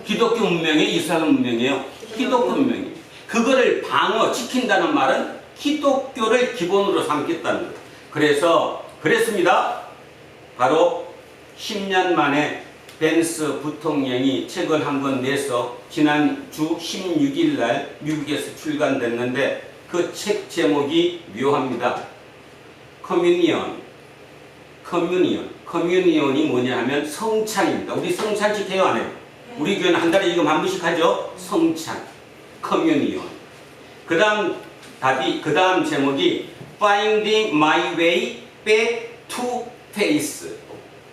기독교 문명이에요? 이슬람 문명이에요? 기독교 문명이에요. 그거를 방어, 지킨다는 말은 기독교를 기본으로 삼겠다는 거예요. 그래서 그랬습니다. 바로 10년 만에 벤스 부통령이 책을 한 권 내서 지난 주 16일 날 미국에서 출간됐는데 그 책 제목이 묘합니다. 커뮤니언. 커뮤니온이 뭐냐 하면 성찬입니다. 우리 성찬 지켜요, 안 해요? 우리 교회는 한 달에 지금 한 번씩 하죠? 성찬, 커뮤니온. 그 다음 제목이 Finding My Way Back to Faith.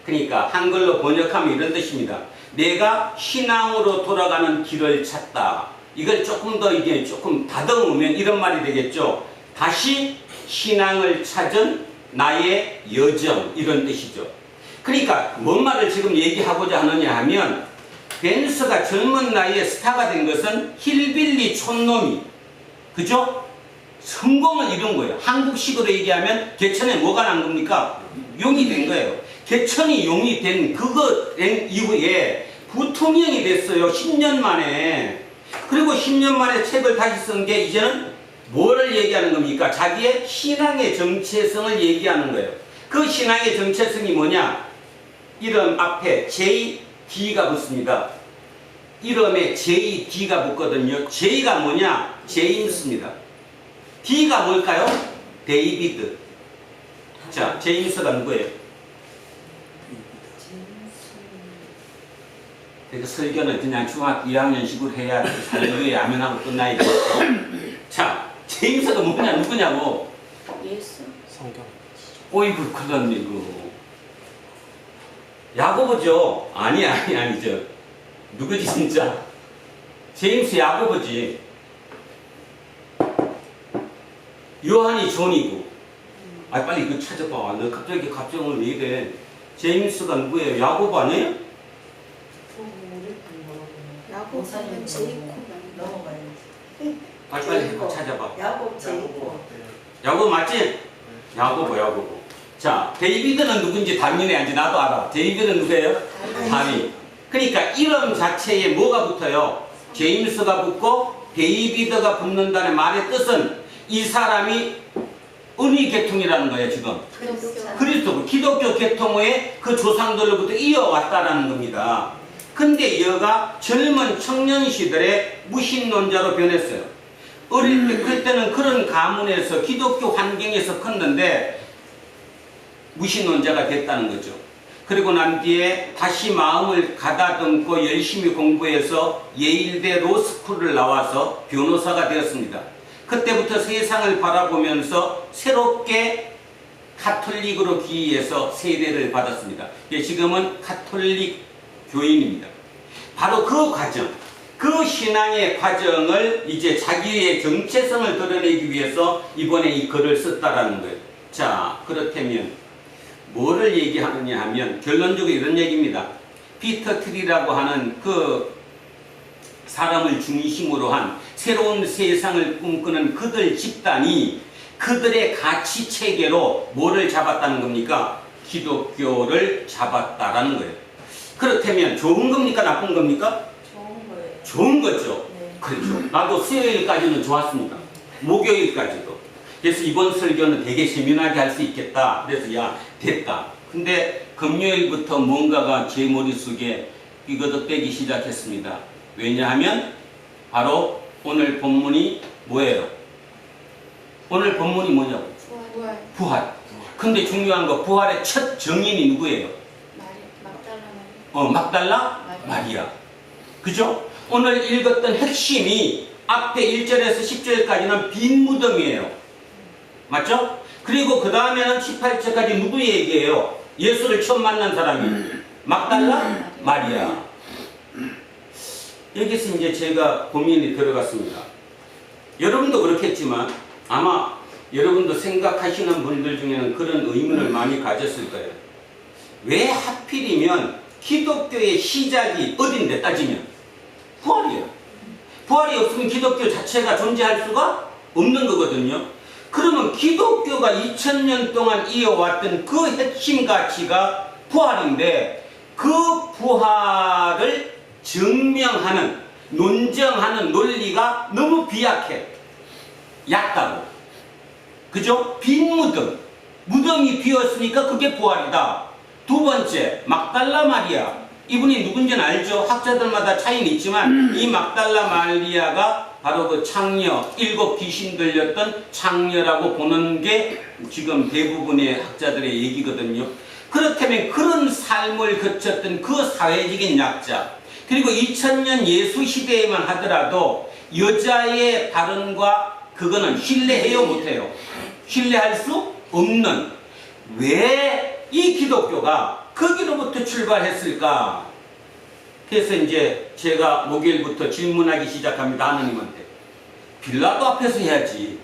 그러니까 한글로 번역하면 이런 뜻입니다. 내가 신앙으로 돌아가는 길을 찾다. 이걸 조금 더 이게 조금 다듬으면 이런 말이 되겠죠. 다시 신앙을 찾은 나의 여정, 이런 뜻이죠. 그러니까 뭔 말을 지금 얘기하고자 하느냐 하면 벤스가 젊은 나이에 스타가 된 것은 힐빌리 촌놈이, 그죠? 성공을 이룬 거예요. 한국식으로 얘기하면 개천에 뭐가 난 겁니까? 용이 된 거예요. 개천이 용이 된 그거 된 이후에 부통령이 됐어요. 10년 만에. 그리고 10년 만에 책을 다시 쓴 게 이제는 뭐를 얘기하는 겁니까? 자기의 신앙의 정체성을 얘기하는 거예요. 그 신앙의 정체성이 뭐냐? 이름 앞에 JD가 붙습니다. 이름에 JD가 붙거든요. J가 뭐냐? 제임스입니다. D가 뭘까요? 데이비드. 자, 제임스가 누구예요? 그러니까 설교는 그냥 중학교 2학년식으로 해야 설교에 아멘하고 끝나야 돼요. 자, 제임스가 뭐냐, 누구냐고? 예수. 성경. 어이구, 그런 이거. 야고보죠? 아니죠. 누구지, 진짜? 제임스 야고보지. 요한이 존이고. 아, 빨리 이거 찾아봐. 너 갑자기 갑정을 왜 이래? 제임스가 누구예요? 야고보 아니에요? 야고보는 제이콥. 빨리 이거 찾아봐. 야곱 제이콥. 야고보 맞지? 야고보. 자, 데이비드는 누군지 당연히 알지. 나도 알아. 데이비드는 누구예요? 다윗. 그러니까 이름 자체에 뭐가 붙어요? 제임스가 붙고 데이비드가 붙는다는 말의 뜻은 이 사람이 은희 계통이라는 거예요, 지금. 그리스도, 기독교 계통의 그 조상들로부터 이어왔다라는 겁니다. 근데 여가 젊은 청년 시절에 무신론자로 변했어요. 어릴 때, 그때는 그런 가문에서 기독교 환경에서 컸는데 무신론자가 됐다는 거죠. 그리고 난 뒤에 다시 마음을 가다듬고 열심히 공부해서 예일대 로스쿨을 나와서 변호사가 되었습니다. 그때부터 세상을 바라보면서 새롭게 카톨릭으로 귀의해서 세례를 받았습니다. 지금은 카톨릭 교인입니다. 바로 그 과정, 그 신앙의 과정을 이제 자기의 정체성을 드러내기 위해서 이번에 이 글을 썼다라는 거예요. 자, 그렇다면 뭐를 얘기하느냐 하면 결론적으로 이런 얘기입니다. 피터 트리라고 하는 그 사람을 중심으로 한 새로운 세상을 꿈꾸는 그들 집단이 그들의 가치 체계로 뭐를 잡았다는 겁니까? 기독교를 잡았다라는 거예요. 그렇다면 좋은 겁니까? 나쁜 겁니까? 좋은 거예요. 좋은 거죠. 네. 그렇죠. 나도 수요일까지는 좋았습니다. 목요일까지도. 그래서 이번 설교는 되게 세밀하게 할 수 있겠다. 그래서 야, 됐다. 근데 금요일부터 뭔가가 제 머릿속에 삐거덕대기 시작했습니다. 왜냐하면 바로 오늘 본문이 뭐예요? 오늘 본문이 뭐냐고? 부활. 부활. 근데 중요한 거 부활의 첫 증인이 누구예요? 막달라 마리아. 그죠? 오늘 읽었던 핵심이 앞에 1절에서 10절까지는 빈 무덤이에요. 맞죠? 그리고 그 다음에는 18절까지 누구 얘기예요? 예수를 처음 만난 사람이 막달라 마리아. 여기서 이제 제가 고민이 들어갔습니다. 여러분도 그렇겠지만 아마 여러분도 생각하시는 분들 중에는 그런 의문을 많이 가졌을 거예요. 왜 하필이면 기독교의 시작이 어딘데 따지면 부활이에요. 부활이 없으면 기독교 자체가 존재할 수가 없는 거거든요. 그러면 기독교가 2000년 동안 이어왔던 그 핵심 가치가 부활인데 그 부활을 증명하는, 논증하는 논리가 너무 비약해. 얕다고. 그죠? 빈 무덤. 무덤이 비었으니까 그게 부활이다. 두 번째, 막달라 마리아. 이분이 누군지는 알죠? 학자들마다 차이는 있지만 이 막달라 마리아가 바로 그 창녀, 7 귀신 들렸던 창녀라고 보는 게 지금 대부분의 학자들의 얘기거든요. 그렇다면 그런 삶을 거쳤던 그 사회적인 약자, 그리고 2000년 예수 시대에만 하더라도 여자의 발언과 그거는 신뢰해요 못해요? 신뢰할 수 없는, 왜 이 기독교가 거기로부터 출발했을까? 그래서 이제 제가 목요일부터 질문하기 시작합니다. 하나님한테. 빌라도 앞에서 해야지.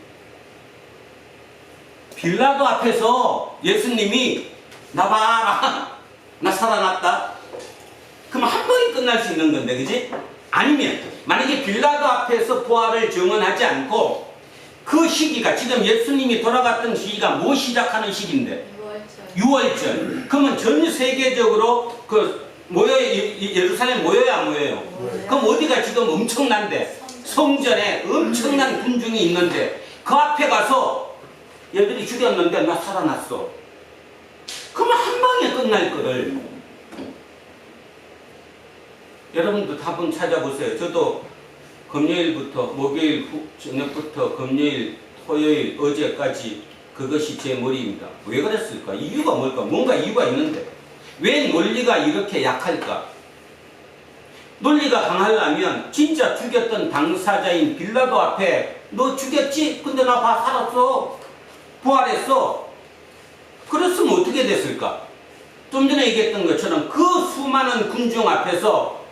빌라도 앞에서 예수님이 나 봐라, 나 살아났다. 그럼 한 번에 끝날 수 있는 건데, 그지? 아니면 만약에 빌라도 앞에서 부활을 증언하지 않고 그 시기가, 지금 예수님이 돌아갔던 시기가 뭐 시작하는 시기인데? 6월절. 그러면 전 세계적으로 그 모여요, 예루살렘 모여요 안 모여요? 그럼 어디가 지금 엄청난데, 성전에 엄청난 군중이 있는데 그 앞에 가서 얘들이 죽였는데 나 살아났어. 그러면 한 방에 끝날 거를. 여러분도 답은 찾아보세요. 저도 금요일부터, 목요일 저녁부터 금요일, 토요일, 어제까지 그것이 제 머리입니다. 왜 그랬을까? 이유가 뭘까? 뭔가 이유가 있는데 왜 논리가 이렇게 약할까? 논리가 강하려면 진짜 죽였던 당사자인 빌라도 앞에 너 죽였지? 근데 나 살았어. 부활했어. 그랬으면 어떻게 됐을까? 좀 전에 얘기했던 것처럼 그 수많은 군중 앞에서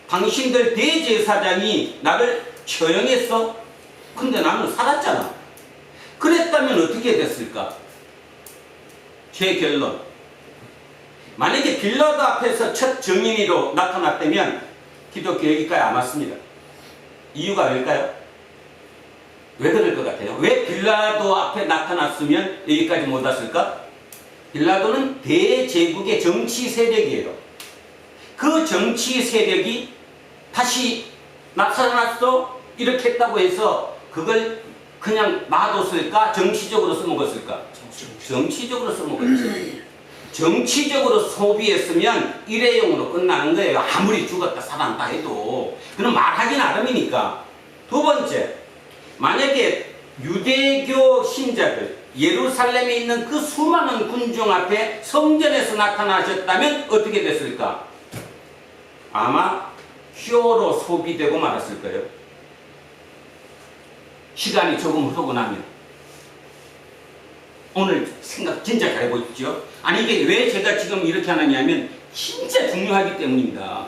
당신들 대제사장이 나를 처형했어? 근데 나는 살았잖아. 그랬다면 어떻게 됐을까? 제 결론. 만약에 빌라도 앞에서 첫 증인으로 나타났다면 기독교 여기까지 안 왔습니다. 이유가 왜일까요? 왜 그럴 것 같아요? 왜 빌라도 앞에 나타났으면 여기까지 못 왔을까? 빌라도는 대제국의 정치 세력이에요. 그 정치 세력이 다시 나타났어? 이렇게 했다고 해서 그걸 그냥 놔뒀을까? 정치적으로 써먹었을까? 정치적으로 써먹었지. 정치적으로 소비했으면 일회용으로 끝나는 거예요. 아무리 죽었다 살았다 해도. 그럼 말하기 나름이니까. 두 번째, 만약에 유대교 신자들, 예루살렘에 있는 그 수많은 군중 앞에 성전에서 나타나셨다면 어떻게 됐을까? 아마 쇼로 소비되고 말았을 거예요. 시간이 조금 흐르고 나면. 오늘 생각 진짜 잘 해보십시오. 아니 이게 왜 제가 지금 이렇게 하느냐면 진짜 중요하기 때문입니다.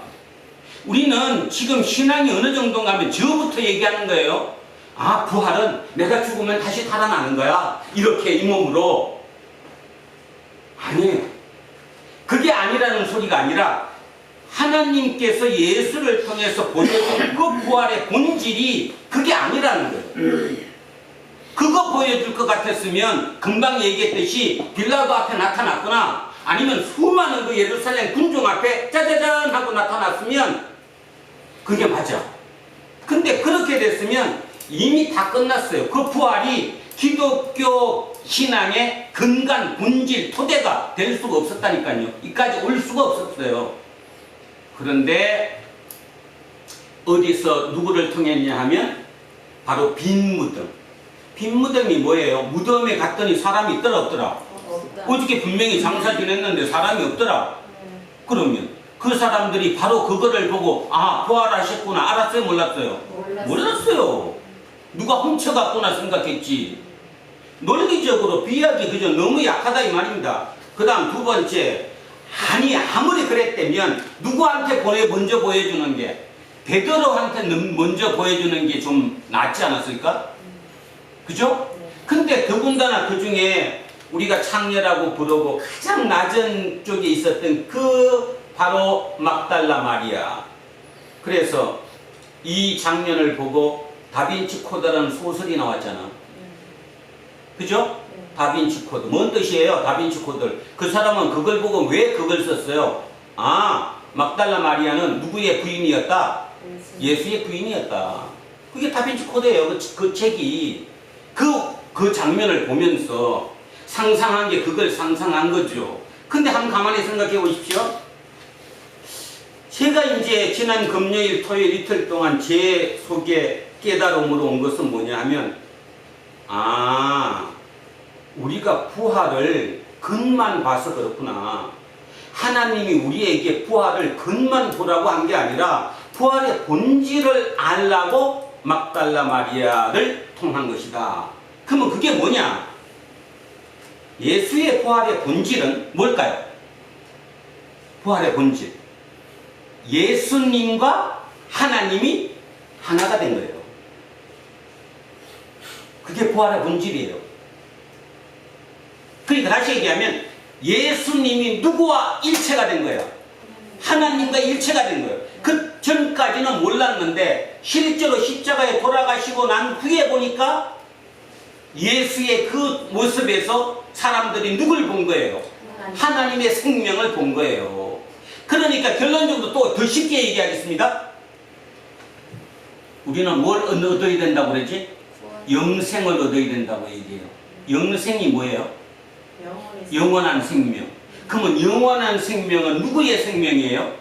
우리는 지금 신앙이 어느 정도인가 하면 저부터 얘기하는 거예요. 아, 부활은 내가 죽으면 다시 살아나는 거야. 이렇게 이 몸으로. 아니에요. 그게 아니라는 소리가 아니라 하나님께서 예수를 통해서 보여준 그 부활의 본질이 그게 아니라는 거예요. 그거 보여줄 것 같았으면 금방 얘기했듯이 빌라도 앞에 나타났거나 아니면 수많은 그 예루살렘 군중 앞에 짜자잔 하고 나타났으면 그게 맞아. 근데 그렇게 됐으면 이미 다 끝났어요. 그 부활이 기독교 신앙의 근간, 본질, 토대가 될 수가 없었다니까요. 이까지 올 수가 없었어요. 그런데 어디서 누구를 통했냐 하면 바로 빈 무덤. 빈 무덤이 뭐예요? 무덤에 갔더니 사람이 있더라 없더라? 어저께 분명히 장사 지냈는데 사람이 없더라. 그러면 그 사람들이 바로 그거를 보고 아, 부활하셨구나. 알았어요? 몰랐어요? 몰랐어요. 누가 훔쳐갔구나 생각했지. 논리적으로 비약이 그저 너무 약하다 이 말입니다. 그 다음 두 번째, 아니 아무리 그랬다면 누구한테 먼저 보여주는 게, 베드로한테 먼저 보여주는 게 좀 낫지 않았을까? 그죠? 근데 더군다나 그 중에 우리가 창녀라고 부르고 가장 낮은 쪽에 있었던 그 바로 막달라 마리아. 그래서 이 장면을 보고 다빈치 코드라는 소설이 나왔잖아. 그죠? 다빈치 코드. 뭔 뜻이에요? 다빈치 코드. 그 사람은 그걸 보고 왜 그걸 썼어요? 아, 막달라 마리아는 누구의 부인이었다? 예수의 부인이었다. 그게 다빈치 코드예요. 그 책이. 그 장면을 보면서 상상한 게 그걸 상상한 거죠. 근데 한번 가만히 생각해 보십시오. 제가 이제 지난 금요일, 토요일 이틀 동안 제 속에 깨달음으로 온 것은 뭐냐 하면, 아, 우리가 부활을 겉만 봐서 그렇구나. 하나님이 우리에게 부활을 겉만 보라고 한 게 아니라 부활의 본질을 알라고 막달라 마리아를 통한 것이다. 그러면 그게 뭐냐? 예수의 부활의 본질은 뭘까요? 부활의 본질. 예수님과 하나님이 하나가 된 거예요. 그게 부활의 본질이에요. 그러니까 다시 얘기하면 예수님이 누구와 일체가 된 거예요? 하나님과 일체가 된 거예요. 그 전까지는 몰랐는데 실제로 십자가에 돌아가시고 난 후에 보니까 예수의 그 모습에서 사람들이 누굴 본 거예요? 하나님의 생명을 본 거예요. 그러니까 결론적으로 또 더 쉽게 얘기하겠습니다. 우리는 뭘 얻어야 된다고 그러지? 영생을 얻어야 된다고 얘기해요. 영생이 뭐예요? 영원한 생명. 그러면 영원한 생명은 누구의 생명이에요?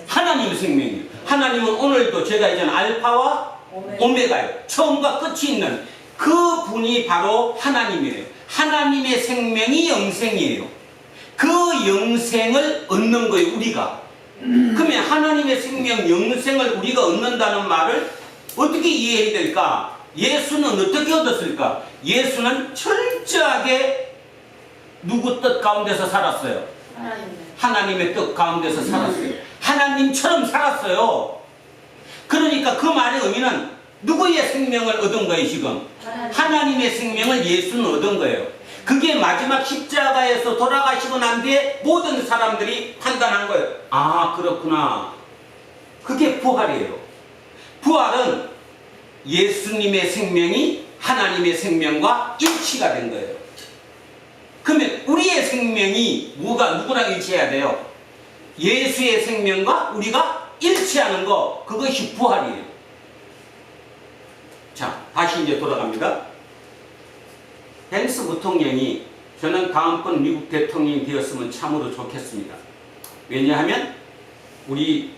하나님의 생명이에요. 하나님은 오늘도 제가 이제는 알파와 오메가예요. 처음과 끝이 있는 그 분이 바로 하나님이에요. 하나님의 생명이 영생이에요. 그 영생을 얻는 거예요, 우리가. 그러면 하나님의 생명, 영생을 우리가 얻는다는 말을 어떻게 이해해야 될까? 예수는 어떻게 얻었을까? 예수는 철저하게 누구 뜻 가운데서 살았어요? 하나님의 뜻 가운데서 살았어요. 하나님처럼 살았어요. 그러니까 그 말의 의미는 누구의 생명을 얻은 거예요, 지금? 하나님의 생명을 예수는 얻은 거예요. 그게 마지막 십자가에서 돌아가시고 난 뒤에 모든 사람들이 판단한 거예요. 아, 그렇구나. 그게 부활이에요. 부활은 예수님의 생명이 하나님의 생명과 일치가 된 거예요. 그러면 우리의 생명이 누구랑 일치해야 돼요? 예수의 생명과 우리가 일치하는 거, 그것이 부활이에요. 자, 다시 이제 돌아갑니다. 펜스 부통령이 저는 다음번 미국 대통령이 되었으면 참으로 좋겠습니다. 왜냐하면 우리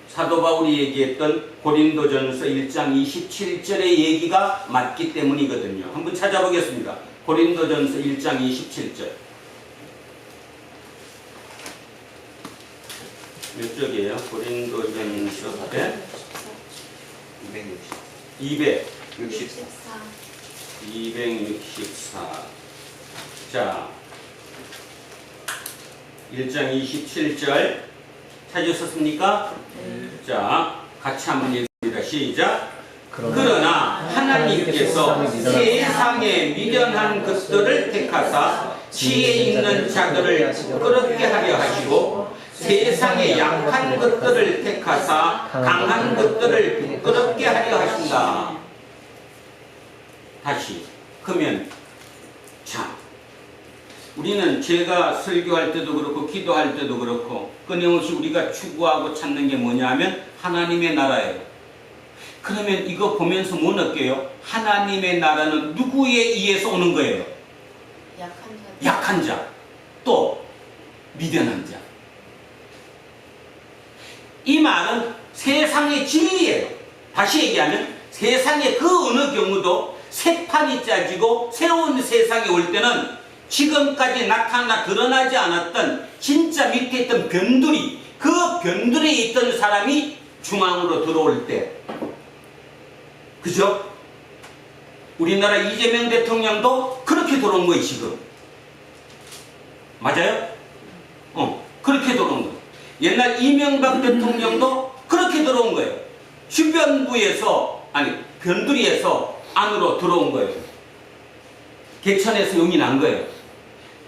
사도 바울이 얘기했던 고린도전서 1장 27절의 얘기가 맞기 때문이거든요. 한번 찾아보겠습니다. 고린도전서 1장 27절. 몇 쪽이에요? 고린도전서 264. 자, 1장 27절 찾으셨습니까? 자, 같이 한번 읽습니다. 시작. 그러나 하나님께서 세상에 미련한 것들을 택하사 지혜 있는 자들을 부끄럽게 하려 하시고 세상에 약한 것들을 택하사 강한 것들을 부끄럽게 하려 하신다. 다시. 그러면 자, 우리는 제가 설교할 때도 그렇고 기도할 때도 그렇고 끊임없이 우리가 추구하고 찾는 게 뭐냐 하면 하나님의 나라예요. 그러면 이거 보면서 뭐 느껴요? 하나님의 나라는 누구에 의해서 오는 거예요? 약한 자. 또 미련한 자. 이 말은 세상의 진리예요. 다시 얘기하면 세상의 그 어느 경우도 새 판이 짜지고 새로운 세상이 올 때는 지금까지 드러나지 않았던 진짜 밑에 있던 변두리, 그 변두리에 있던 사람이 중앙으로 들어올 때, 그죠? 우리나라 이재명 대통령도 그렇게 들어온 거예요, 지금. 맞아요? 그렇게 들어온 거예요. 옛날 이명박 대통령도 그렇게 들어온 거예요. 주변부에서, 변두리에서 안으로 들어온 거예요. 개천에서 용이 난 거예요.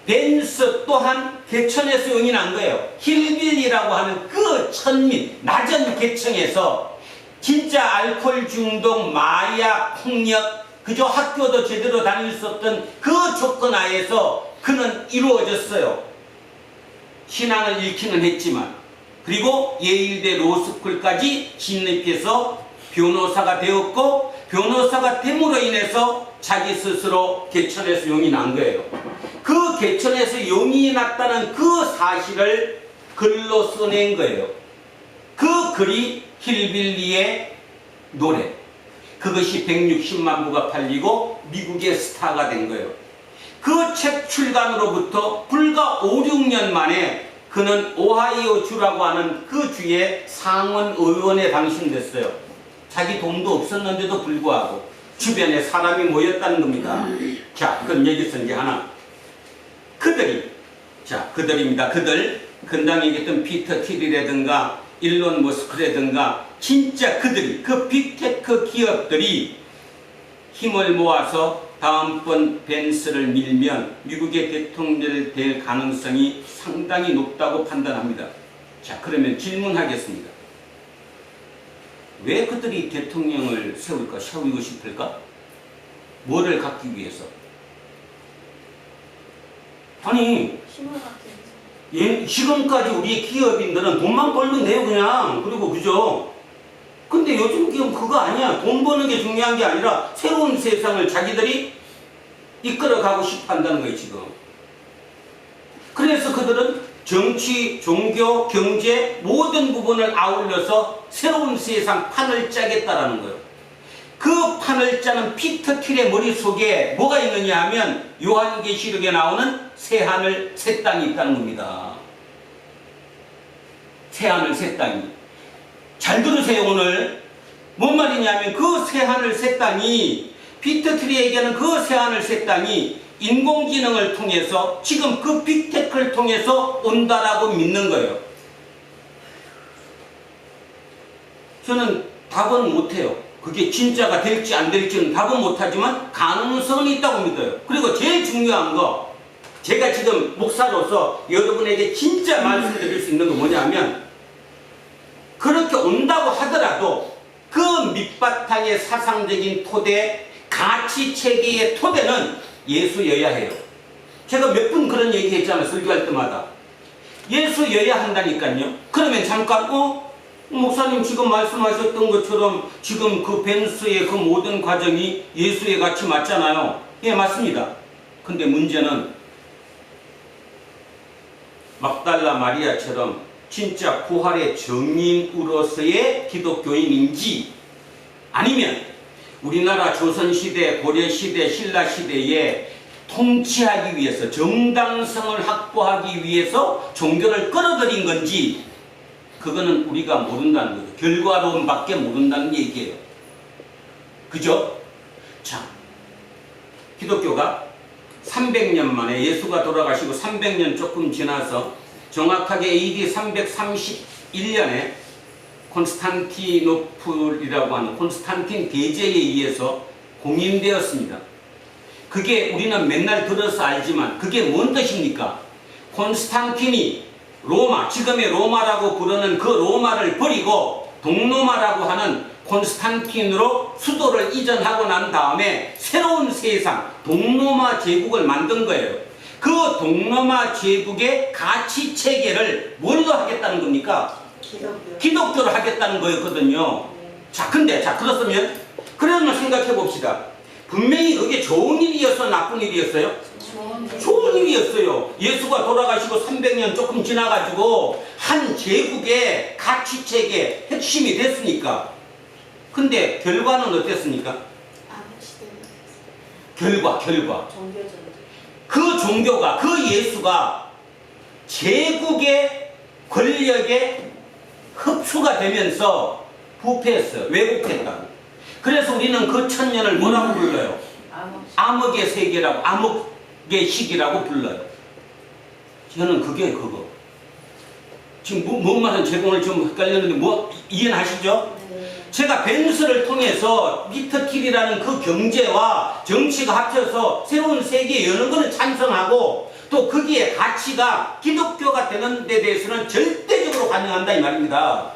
벤스 또한 개천에서 용이 난 거예요. 힐빌이라고 하는 그 천민, 낮은 계층에서 진짜 알코올 중독, 마약, 폭력, 그저 학교도 제대로 다닐 수 없던 그 조건 하에서 그는 이루어졌어요. 신앙을 잃기는 했지만, 그리고 예일대 로스쿨까지 진입해서 변호사가 되었고, 변호사가 됨으로 인해서 자기 스스로 개천에서 용이 난 거예요. 그 개천에서 용이 났다는 그 사실을 글로 써낸 거예요. 그 글이 힐빌리의 노래. 그것이 160만 부가 팔리고 미국의 스타가 된 거예요. 그 책 출간으로부터 불과 5, 6년 만에 그는 오하이오 주라고 하는 그 주의 상원 의원에 당선됐어요. 자기 돈도 없었는데도 불구하고 주변에 사람이 모였다는 겁니다. 자, 그럼 여기서 이제 하나. 그들입니다. 그들. 근당에 있던 피터 틸이라든가 일론 머스크라든가 진짜 그들이, 그 빅테크 기업들이 힘을 모아서 다음번 벤스를 밀면 미국의 대통령이 될 가능성이 상당히 높다고 판단합니다. 자, 그러면 질문하겠습니다. 왜 그들이 대통령을 세우고 싶을까? 뭐를 갖기 위해서? 아니, 힘을 갖기 위해서. 지금까지 우리 기업인들은 돈만 벌면 돼요, 그냥. 그리고 그죠? 근데 요즘 기업 그거 아니야. 돈 버는 게 중요한 게 아니라 새로운 세상을 자기들이 이끌어가고 싶어 한다는 거예요, 지금. 그래서 그들은 정치, 종교, 경제 모든 부분을 아울러서 새로운 세상 판을 짜겠다라는 거예요. 그 판을 짜는 피터 틸의 머릿속에 뭐가 있느냐 하면 요한계시록에 나오는 새하늘 새 땅이 있다는 겁니다. 새하늘 새 땅이. 잘 들으세요. 오늘 뭔 말이냐면 그 새하늘 새 땅이, 피터 틸이 얘기하는 그 새하늘 새 땅이 인공지능을 통해서 지금 그 빅테크를 통해서 온다라고 믿는 거예요. 저는 답은 못해요. 그게 진짜가 될지 안 될지는 답은 못하지만 가능성은 있다고 믿어요. 그리고 제일 중요한 거, 제가 지금 목사로서 여러분에게 진짜 말씀드릴 수 있는 건 뭐냐면, 그렇게 온다고 하더라도 그 밑바탕의 사상적인 토대, 가치 체계의 토대는 예수여야 해요. 제가 몇 분 그런 얘기 했잖아요. 설교할 때마다. 예수여야 한다니까요. 그러면 잠깐 목사님 지금 말씀하셨던 것처럼 지금 그 벤스의 그 모든 과정이 예수의 가치 맞잖아요. 예, 맞습니다. 근데 문제는 막달라 마리아처럼 진짜 부활의 정인으로서의 기독교인인지, 아니면 우리나라 조선시대, 고려시대, 신라시대에 통치하기 위해서, 정당성을 확보하기 위해서 종교를 끌어들인 건지, 그거는 우리가 모른다는 거죠. 결과론밖에 모른다는 얘기예요. 그죠? 자, 기독교가 300년 만에, 예수가 돌아가시고 300년 조금 지나서 정확하게 AD 331년에 콘스탄티노플이라고 하는 콘스탄틴 대제에 의해서 공인되었습니다. 그게 우리는 맨날 들어서 알지만 그게 뭔 뜻입니까? 콘스탄틴이 로마, 지금의 로마라고 부르는 그 로마를 버리고 동로마라고 하는 콘스탄틴으로 수도를 이전하고 난 다음에 새로운 세상, 동로마 제국을 만든 거예요. 그 동로마 제국의 가치 체계를 뭘로 하겠다는 겁니까? 기독교로 하겠다는 거였거든요. 자, 그렇다면 그러면 생각해 봅시다. 분명히 그게 좋은 일이었어, 나쁜 일이었어요? 좋은 일이었어요. 예수가 돌아가시고 300년 조금 지나가지고 한 제국의 가치체계 핵심이 됐으니까. 근데 결과는 어땠습니까? 결과. 그 종교가, 그 예수가 제국의 권력에 흡수가 되면서 부패했어요. 왜곡했다. 그래서 우리는 그 천년을 뭐라고 불러요? 암흑의 세계라고, 암흑의 시기라고 불러요. 저는 그게 그거. 지금 뭔 말은 제가 오늘 좀 헷갈렸는데 뭐 이해는 하시죠? 제가 벤스를 통해서 피터 틸이라는 그 경제와 정치가 합쳐서 새로운 세계에 여는 것은 찬성하고, 또 거기에 가치가 기독교가 되는 데 대해서는 절대적으로 환영한다 이 말입니다.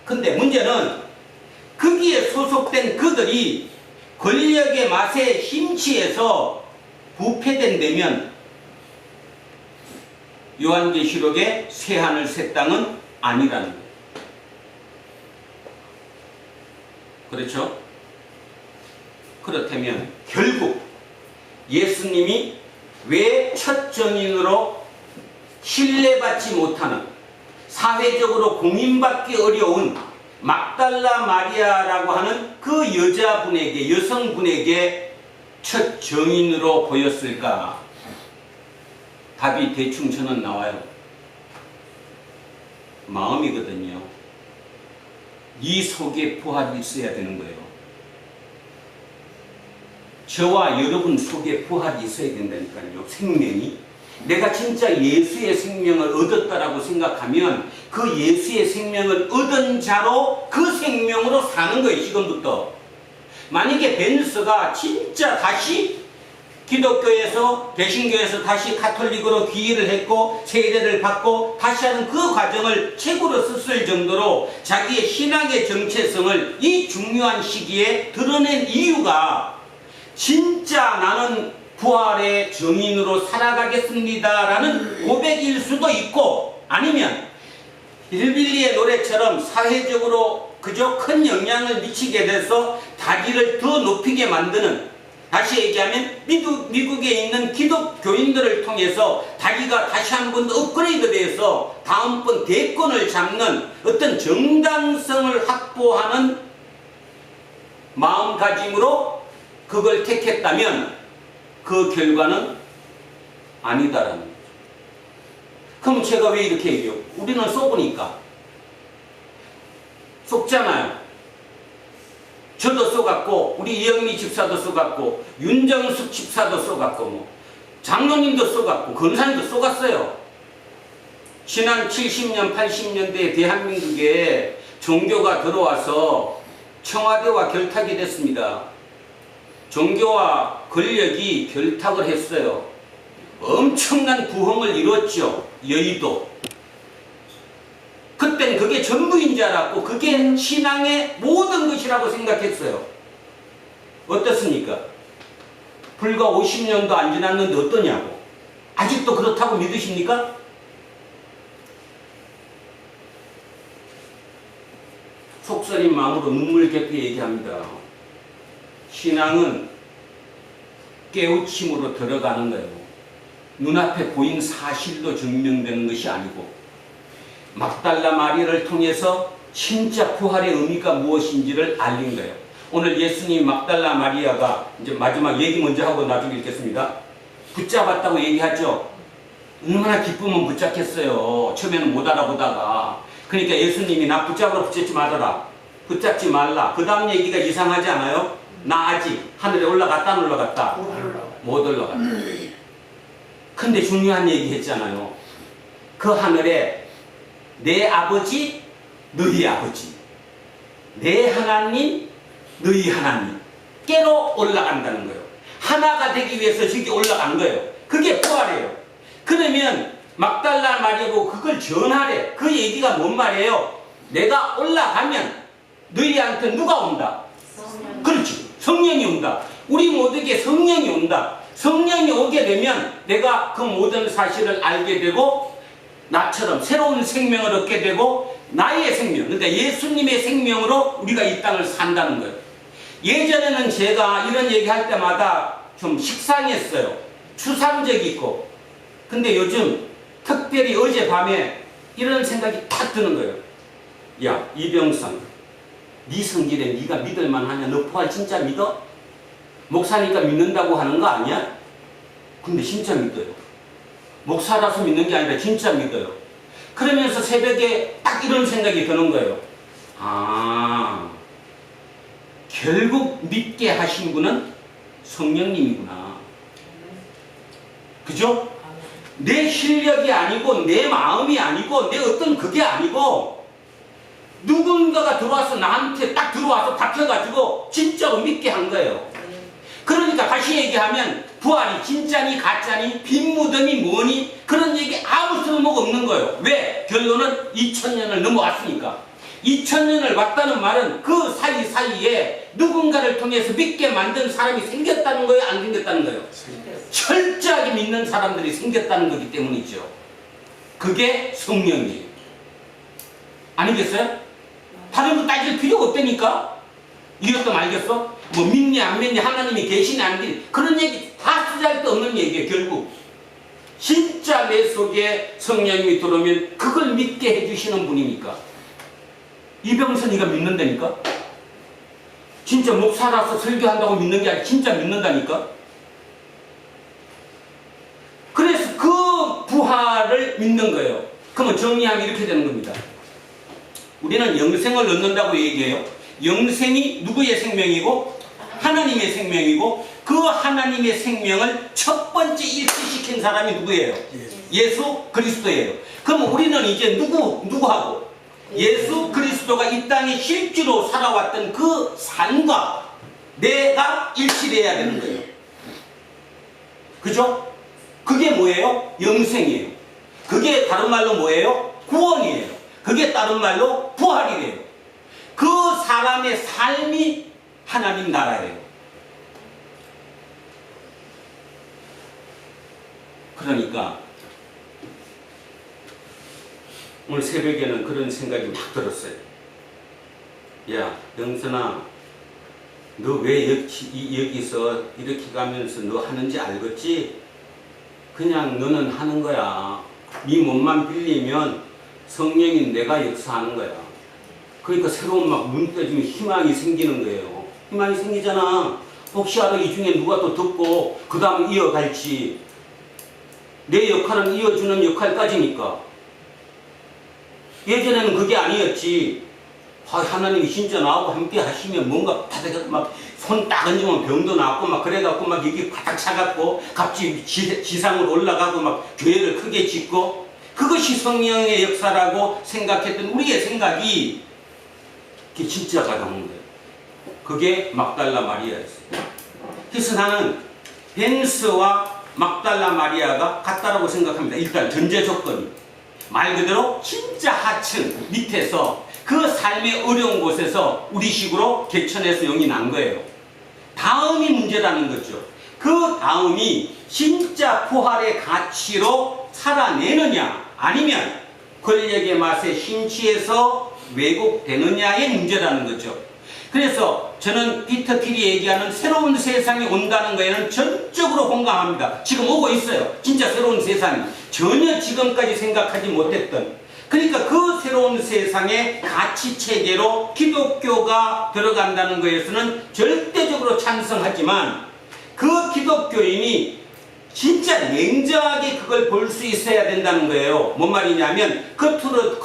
근데 문제는 거기에 소속된 그들이 권력의 맛에 심취해서 부패된다면 요한계시록의 새하늘 새 땅은 아니라는 거예요. 그렇죠? 그렇다면 결국 예수님이 왜 첫 정인으로 신뢰받지 못하는, 사회적으로 공인받기 어려운 막달라 마리아라고 하는 그 여자분에게, 여성분에게 첫 정인으로 보였을까? 답이 대충 저는 나와요. 마음이거든요. 네 속에 부활이 있어야 되는 거예요. 저와 여러분 속에 부활이 있어야 된다니까요. 생명이. 내가 진짜 예수의 생명을 얻었다라고 생각하면 그 예수의 생명을 얻은 자로 그 생명으로 사는 거예요. 지금부터. 만약에 벤스가 진짜 다시 기독교에서 개신교에서 다시 가톨릭으로 귀의를 했고 세례를 받고 다시 하는 그 과정을 책으로 썼을 정도로 자기의 신앙의 정체성을 이 중요한 시기에 드러낸 이유가 진짜 나는 부활의 증인으로 살아가겠습니다 라는 고백일 수도 있고, 아니면 빌빌리의 노래처럼 사회적으로 그저 큰 영향을 미치게 돼서 자기를 더 높이게 만드는, 다시 얘기하면 미국에 있는 기독교인들을 통해서 자기가 다시 한번 업그레이드 돼서 다음번 대권을 잡는 어떤 정당성을 확보하는 마음가짐으로 그걸 택했다면 그 결과는 아니다라는 거죠. 그럼 제가 왜 이렇게 얘기해요? 우리는 쏘보니까 속잖아요. 저도 쏘갔고 우리 이영미 집사도 쏘갔고 윤정숙 집사도 쏘갔고 뭐 장로님도 쏘갔고 권사님도 쏘갔어요. 지난 70년 80년대에 대한민국에 종교가 들어와서 청와대와 결탁이 됐습니다. 종교와 권력이 결탁을 했어요. 엄청난 부흥을 이뤘죠. 여의도. 그땐 그게 전부인 줄 알았고 그게 신앙의 모든 것이라고 생각했어요. 어떻습니까? 불과 50년도 안 지났는데 어떠냐고. 아직도 그렇다고 믿으십니까? 속설인 마음으로 눈물 겹게 얘기합니다. 신앙은 깨우침으로 들어가는 거예요. 눈앞에 보인 사실로 증명되는 것이 아니고 막달라 마리아를 통해서 진짜 부활의 의미가 무엇인지를 알린 거예요. 오늘 예수님 막달라 마리아가 이제 마지막 얘기 먼저 하고 나중에 읽겠습니다. 붙잡았다고 얘기하죠. 얼마나 기쁘면 붙잡겠어요. 처음에는 못 알아보다가. 그러니까 예수님이 나 붙잡으러 붙잡지 말아라. 붙잡지 말라. 그 다음 얘기가 이상하지 않아요? 나 아직 하늘에 올라갔다 안 올라갔다? 못 올라갔다. 근데 중요한 얘기 했잖아요. 그 하늘에 내 아버지, 너희 아버지, 내 하나님, 너희 하나님 깨로 올라간다는 거예요. 하나가 되기 위해서 저기 올라간 거예요. 그게 부활이에요. 그러면 막달라 마리아고 그걸 전하래. 그 얘기가 뭔 말이에요? 내가 올라가면 너희한테 누가 온다? 그렇지. 성령이 온다. 우리 모두에게 성령이 온다. 성령이 오게 되면 내가 그 모든 사실을 알게 되고 나처럼 새로운 생명을 얻게 되고 나의 생명, 그러니까 예수님의 생명으로 우리가 이 땅을 산다는 거예요. 예전에는 제가 이런 얘기할 때마다 좀 식상했어요. 추상적이고. 근데 요즘 특별히 어젯밤에 이런 생각이 딱 드는 거예요. 야, 이병선, 네 성질에 네가 믿을 만하냐? 너 부활 진짜 믿어? 목사니까 믿는다고 하는 거 아니야? 근데 진짜 믿어요. 목사라서 믿는 게 아니라 진짜 믿어요. 그러면서 새벽에 딱 이런 생각이 드는 거예요. 아, 결국 믿게 하신 분은 성령님이구나. 그죠? 내 실력이 아니고 내 마음이 아니고 내 어떤 그게 아니고 누군가가 들어와서 나한테 딱 들어와서 박혀가지고 진짜로 믿게 한 거예요. 그러니까 다시 얘기하면 부활이 진짜니 가짜니 빈무덤이 뭐니 그런 얘기 아무 쓸모가 없는 거예요. 왜? 결론은 2000년을 넘어왔으니까. 2000년을 왔다는 말은 그 사이사이에 누군가를 통해서 믿게 만든 사람이 생겼다는 거예요? 안 생겼다는 거예요? 철저하게 믿는 사람들이 생겼다는 거기 때문이죠. 그게 성령이에요. 아니겠어요? 다른 거 따질 필요가 없다니까? 이것도 알겠어? 뭐 믿니 안 믿니 하나님이 계시니 안 계시니 그런 얘기 다 쓰잘데 없는 얘기예요. 결국 진짜 내 속에 성령님이 들어오면 그걸 믿게 해주시는 분이니까. 이병선이가 믿는다니까? 진짜 목사라서 설교한다고 믿는 게 아니라 진짜 믿는다니까? 하나님을 믿는 거예요. 그러면 정리하면 이렇게 되는 겁니다. 우리는 영생을 얻는다고 얘기해요. 영생이 누구의 생명이고 하나님의 생명이고 그 하나님의 생명을 첫 번째 일치시킨 사람이 누구예요? 예수 그리스도예요. 그럼 우리는 이제 누구하고 예수 그리스도가 이 땅에 실제로 살아왔던 그 삶과 내가 일치를 해야 되는 거예요. 그죠? 그게 뭐예요? 영생이에요. 그게 다른 말로 뭐예요? 구원이에요. 그게 다른 말로 부활이래요. 그 사람의 삶이 하나님 나라예요. 그러니까 오늘 새벽에는 그런 생각이 막 들었어요. 야, 영선아, 너 왜 여기서 이렇게 가면서 너 하는지 알겠지? 그냥 너는 하는 거야. 네 몸만 빌리면 성령인 내가 역사하는 거야. 그러니까 새로운 막 눈 떠지면 희망이 생기는 거예요. 희망이 생기잖아. 혹시 알아, 이 중에 누가 또 듣고 그 다음 이어갈지. 내 역할은 이어주는 역할까지니까. 예전에는 그게 아니었지. 하나님이 진짜 나하고 함께 하시면 뭔가 바닥에 막 손 딱 얹으면 병도 낫고 막 그래갖고 막 여기 바닥 차갖고 갑자기 지상으로 올라가고 막 교회를 크게 짓고 그것이 성령의 역사라고 생각했던 우리의 생각이 그게 진짜가 나온 거예요. 그게 막달라 마리아였어요. 그래서 나는 벤스와 막달라 마리아가 같다라고 생각합니다. 일단 전제 조건이 말 그대로 진짜 하층 밑에서 그 삶의 어려운 곳에서 우리식으로 개천에서 영이 난 거예요. 다음이 문제라는 거죠. 그 다음이 진짜 부활의 가치로 살아내느냐 아니면 권력의 맛에 심취해서 왜곡되느냐의 문제라는 거죠. 그래서 저는 피터 틸이 얘기하는 새로운 세상이 온다는 거에는 전적으로 공감합니다. 지금 오고 있어요. 진짜 새로운 세상이. 전혀 지금까지 생각하지 못했던. 그러니까 그 새로운 세상의 가치체계로 기독교가 들어간다는 것에서는 절대적으로 찬성하지만 그 기독교인이 진짜 냉정하게 그걸 볼 수 있어야 된다는 거예요. 뭔 말이냐면 겉으로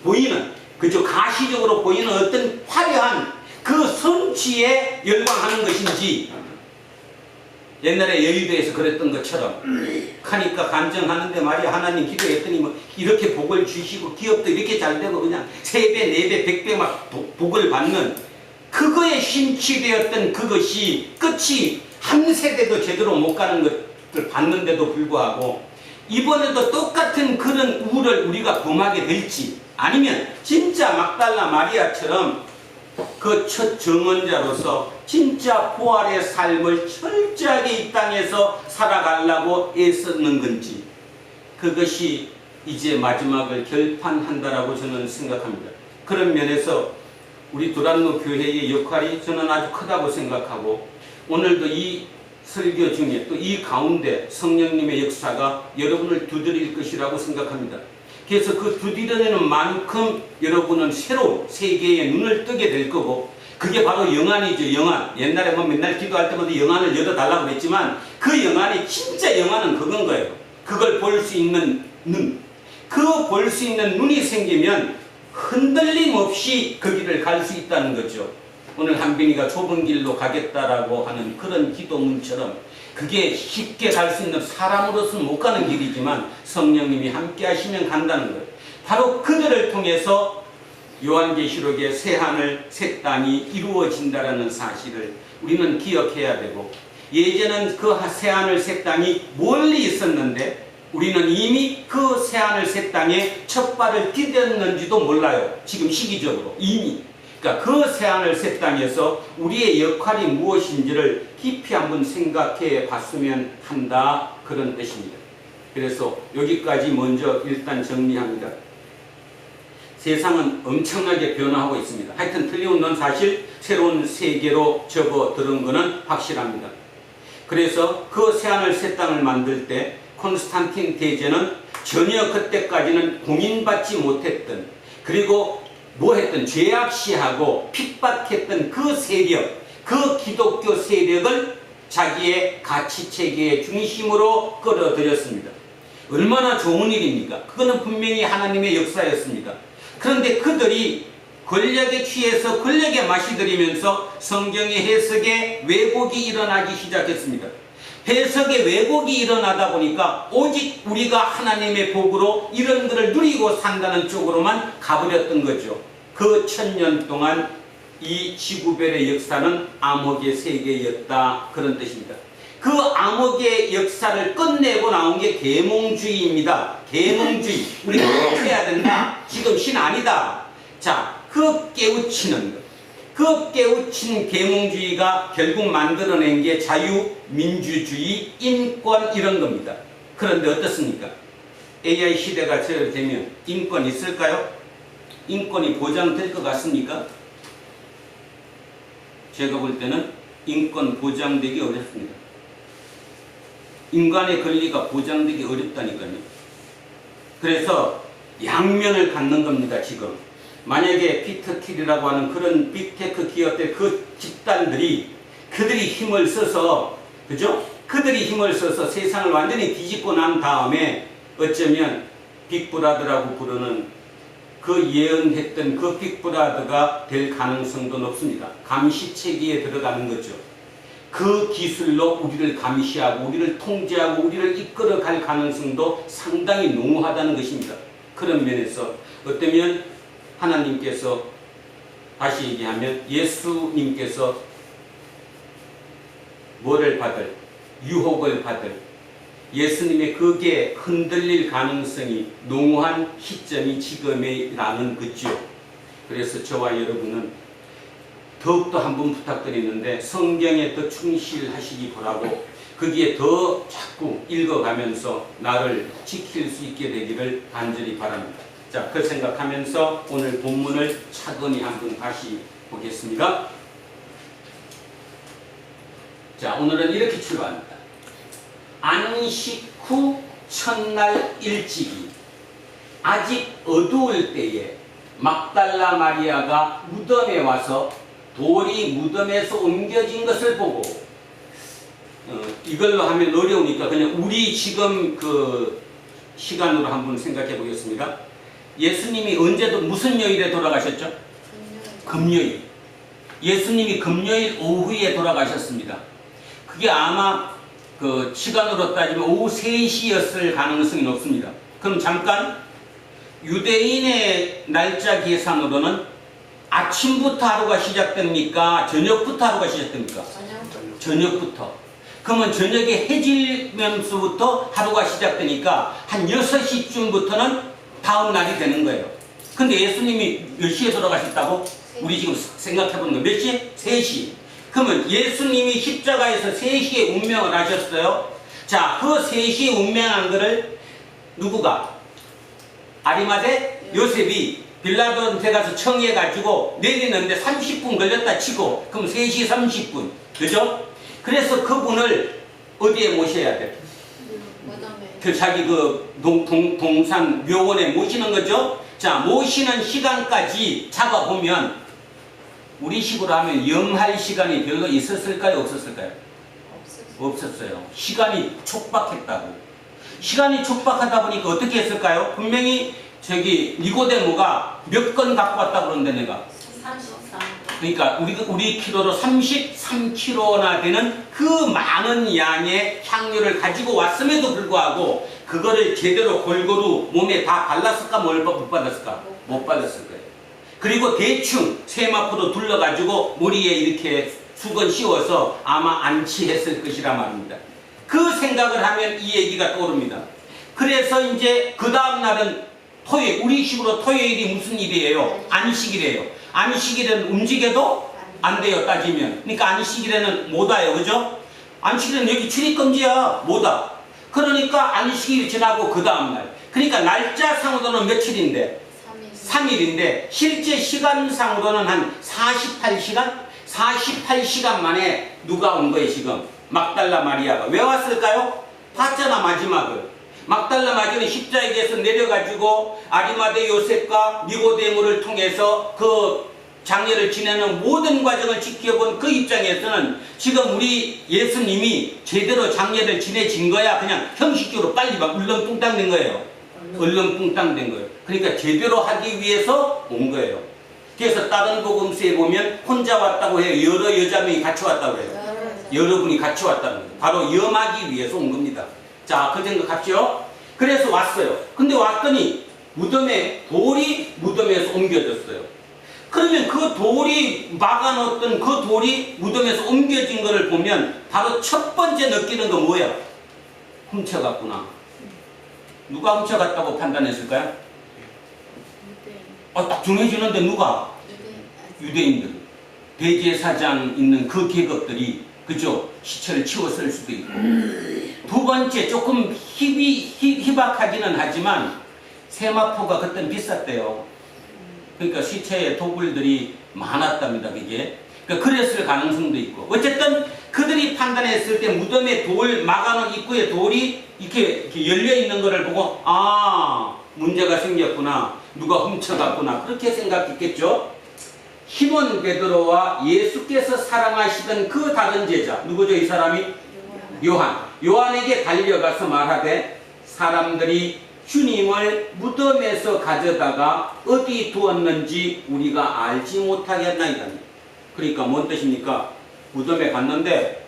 보이는, 그죠? 가시적으로 보이는 어떤 화려한 그 성취에 열광하는 것인지 옛날에 여의도에서 그랬던 것처럼 하니까 간증하는데 말이야 하나님 기도했더니 뭐 이렇게 복을 주시고 기업도 이렇게 잘 되고 그냥 3배, 4배, 100배 막 복을 받는 그거에 심취되었던 그것이 끝이 한 세대도 제대로 못 가는 것을 봤는데도 불구하고 이번에도 똑같은 그런 우를 우리가 범하게 될지 아니면 진짜 막달라 마리아처럼 그 첫 정언자로서 진짜 부활의 삶을 철저하게 이 땅에서 살아가려고 애쓰는 건지 그것이 이제 마지막을 결판한다라고 저는 생각합니다. 그런 면에서 우리 두란노 교회의 역할이 저는 아주 크다고 생각하고 오늘도 이 설교 중에 또 이 가운데 성령님의 역사가 여러분을 두드릴 것이라고 생각합니다. 그래서 그 두드리는 만큼 여러분은 새로운 세계에 눈을 뜨게 될 거고 그게 바로 영안이죠. 영안. 옛날에 뭐 맨날 기도할 때마다 영안을 열어달라고 그랬지만 그 영안이 진짜 영안은 그건 거예요. 그걸 볼 수 있는 눈. 그 볼 수 있는 눈이 생기면 흔들림 없이 그 길을 갈 수 있다는 거죠. 오늘 한빈이가 좁은 길로 가겠다라고 하는 그런 기도문처럼 그게 쉽게 갈 수 있는 사람으로서는 못 가는 길이지만 성령님이 함께 하시면 간다는 거예요. 바로 그들을 통해서 요한계시록의 새하늘 새 땅이 이루어진다라는 사실을 우리는 기억해야 되고 예전엔 그 새하늘 새 땅이 멀리 있었는데 우리는 이미 그 새하늘 새 땅에 첫 발을 디뎠는지도 몰라요. 지금 시기적으로 이미. 그러니까 그 새하늘 새 땅에서 우리의 역할이 무엇인지를 깊이 한번 생각해 봤으면 한다 그런 뜻입니다. 그래서 여기까지 먼저 일단 정리합니다. 세상은 엄청나게 변화하고 있습니다. 하여튼 틀림없는 사실 새로운 세계로 접어드는 것은 확실합니다. 그래서 그 새하늘 새 땅을 만들 때 콘스탄틴 대제는 전혀 그때까지는 공인받지 못했던 그리고 뭐 했던 죄악시하고 핍박했던 그 세력, 그 기독교 세력을 자기의 가치체계의 중심으로 끌어들였습니다. 얼마나 좋은 일입니까? 그거는 분명히 하나님의 역사였습니다. 그런데 그들이 권력에 취해서 권력에 맛이 들이면서 성경의 해석에 왜곡이 일어나기 시작했습니다. 해석의 왜곡이 일어나다 보니까 오직 우리가 하나님의 복으로 이런 것을 누리고 산다는 쪽으로만 가버렸던 거죠. 그 1000년 동안 이 지구별의 역사는 암흑의 세계였다, 그런 뜻입니다. 그 암흑의 역사를 끝내고 나온 게 계몽주의입니다. 계몽주의. 우리가 해야 된다. 지금 신 아니다. 자, 그 깨우치는 것. 그 깨우친 계몽주의가 결국 만들어낸 게 자유민주주의, 인권 이런 겁니다. 그런데 어떻습니까? AI 시대가 되면 인권 있을까요? 인권이 보장될 것 같습니까? 제가 볼 때는 인권 보장되기 어렵습니다. 인간의 권리가 보장되기 어렵다니까요. 그래서 양면을 갖는 겁니다, 지금. 만약에 피터 틸이라고 하는 그런 빅테크 기업들 그 집단들이 그들이 힘을 써서, 그죠? 그들이 힘을 써서 세상을 완전히 뒤집고 난 다음에 어쩌면 빅브라더라고 부르는 그 예언했던 그 빅브라더가 될 가능성도 높습니다. 감시체계에 들어가는 거죠. 그 기술로 우리를 감시하고 우리를 통제하고 우리를 이끌어갈 가능성도 상당히 농후하다는 것입니다. 그런 면에서 어쩌면 하나님께서, 다시 얘기하면 예수님께서 뭐를 받을, 유혹을 받을, 예수님의 그게 흔들릴 가능성이 농후한 시점이 지금이라는 거죠. 그래서 저와 여러분은 더욱더 한 번 부탁드리는데 성경에 더 충실하시기 바라고 거기에 더 자꾸 읽어가면서 나를 지킬 수 있게 되기를 간절히 바랍니다. 자, 그 생각하면서 오늘 본문을 차근히 한번 다시 보겠습니다. 자, 오늘은 이렇게 출발합니다. 안식 후 첫날 일찍이 아직 어두울 때에 막달라 마리아가 무덤에 와서 돌이 무덤에서 옮겨진 것을 보고, 이걸로 하면 어려우니까 그냥 우리 지금 그 시간으로 한번 생각해 보겠습니다. 예수님이 언제도 무슨 요일에 돌아가셨죠? 금요일. 예수님이 금요일 오후에 돌아가셨습니다. 그게 아마 그 시간으로 따지면 오후 3시였을 가능성이 높습니다. 그럼 잠깐 유대인의 날짜 계산으로는 아침부터 하루가 시작됩니까? 저녁부터 하루가 시작됩니까? 저녁부터. 그러면 저녁에 해질면서부터 하루가 시작되니까 한 6시쯤부터는 다음 날이 되는 거예요. 근데 예수님이 몇 시에 돌아가셨다고? 우리 지금 생각해보는 거 몇 시? 3시. 그러면 예수님이 십자가에서 3시에 운명을 하셨어요. 자, 그 3시에 운명한 거를 누구가? 아리마대 요셉이 빌라도한테 가서 청해가지고 내리는데 30분 걸렸다 치고, 그럼 3시 30분. 그죠? 그래서 그분을 어디에 모셔야 돼? 그 자기 그 동산 묘원에 모시는 거죠? 자, 모시는 시간까지 잡아보면 우리 식으로 하면 염할 시간이 별로 있었을까요? 없었을까요? 없었어요. 시간이 촉박했다고. 시간이 촉박하다 보니까 어떻게 했을까요? 분명히 저기 니고데모가 몇 건 갖고 왔다 그러는데 내가 33. 그러니까 우리 키로로 33kg나 되는 그 많은 양의 향료를 가지고 왔음에도 불구하고 그거를 제대로 골고루 몸에 다 발랐을까 못 발랐을까? 못 발랐을 거예요. 그리고 대충 세마포도 둘러가지고 머리에 이렇게 수건 씌워서 아마 안치했을 것이라 말입니다. 그 생각을 하면 이 얘기가 떠오릅니다. 그래서 이제 그 다음 날은 토요일, 우리 식으로 토요일이 무슨 일이에요? 안식일이에요. 안식일은 움직여도 안 돼요, 따지면. 그러니까 안식일에는 못 와요, 그죠? 안식일은 여기 출입금지야, 못 와. 그러니까 안식일이 지나고 그 다음날. 그러니까 날짜상으로는 며칠인데? 3일인데 실제 시간상으로는 한 48시간? 48시간 만에 누가 온 거예요, 지금? 막달라 마리아가. 왜 왔을까요? 봤잖아, 마지막을. 막달라 마리아는 십자가에서 내려가지고 아리마대 요셉과 니고데모를 통해서 그 장례를 지내는 모든 과정을 지켜본 그 입장에서는 지금 우리 예수님이 제대로 장례를 지내진 거야? 그냥 형식적으로 빨리 막 울렁뚱땅 된 거예요. 울렁뚱땅 된 거예요. 그러니까 제대로 하기 위해서 온 거예요. 그래서 다른 복음서에 보면 혼자 왔다고 해요. 여러 여자분이 같이 왔다고 해요. 여러분이 같이 왔다는 거예요. 바로 염하기 위해서 온 겁니다. 자, 그 생각합시오. 그래서 왔어요. 근데 왔더니 무덤에 돌이 무덤에서 옮겨졌어요. 그러면 그 돌이 막아놓았던 그 돌이 무덤에서 옮겨진 것을 보면 바로 첫 번째 느끼는 건 뭐야? 훔쳐갔구나. 누가 훔쳐갔다고 판단했을까요? 딱 정해지는데 누가? 유대인들. 대제사장 있는 그 계급들이, 그죠? 시체를 치웠을 수도 있고. 두 번째, 조금 희박하기는 하지만 세마포가 그때는 비쌌대요. 그러니까 시체에 도굴들이 많았답니다. 그게. 그러니까 그랬을 가능성도 있고. 어쨌든 그들이 판단했을 때 무덤에 돌 막아놓은 입구에 돌이 이렇게 열려 있는 것을 보고, 아, 문제가 생겼구나. 누가 훔쳐갔구나. 그렇게 생각했겠죠. 시몬 베드로와 예수께서 사랑하시던 그 다른 제자, 누구죠 이 사람이? 요한에게 달려가서 말하되, 사람들이 주님을 무덤에서 가져다가 어디 두었는지 우리가 알지 못하겠나이다. 그러니까 뭔 뜻입니까? 무덤에 갔는데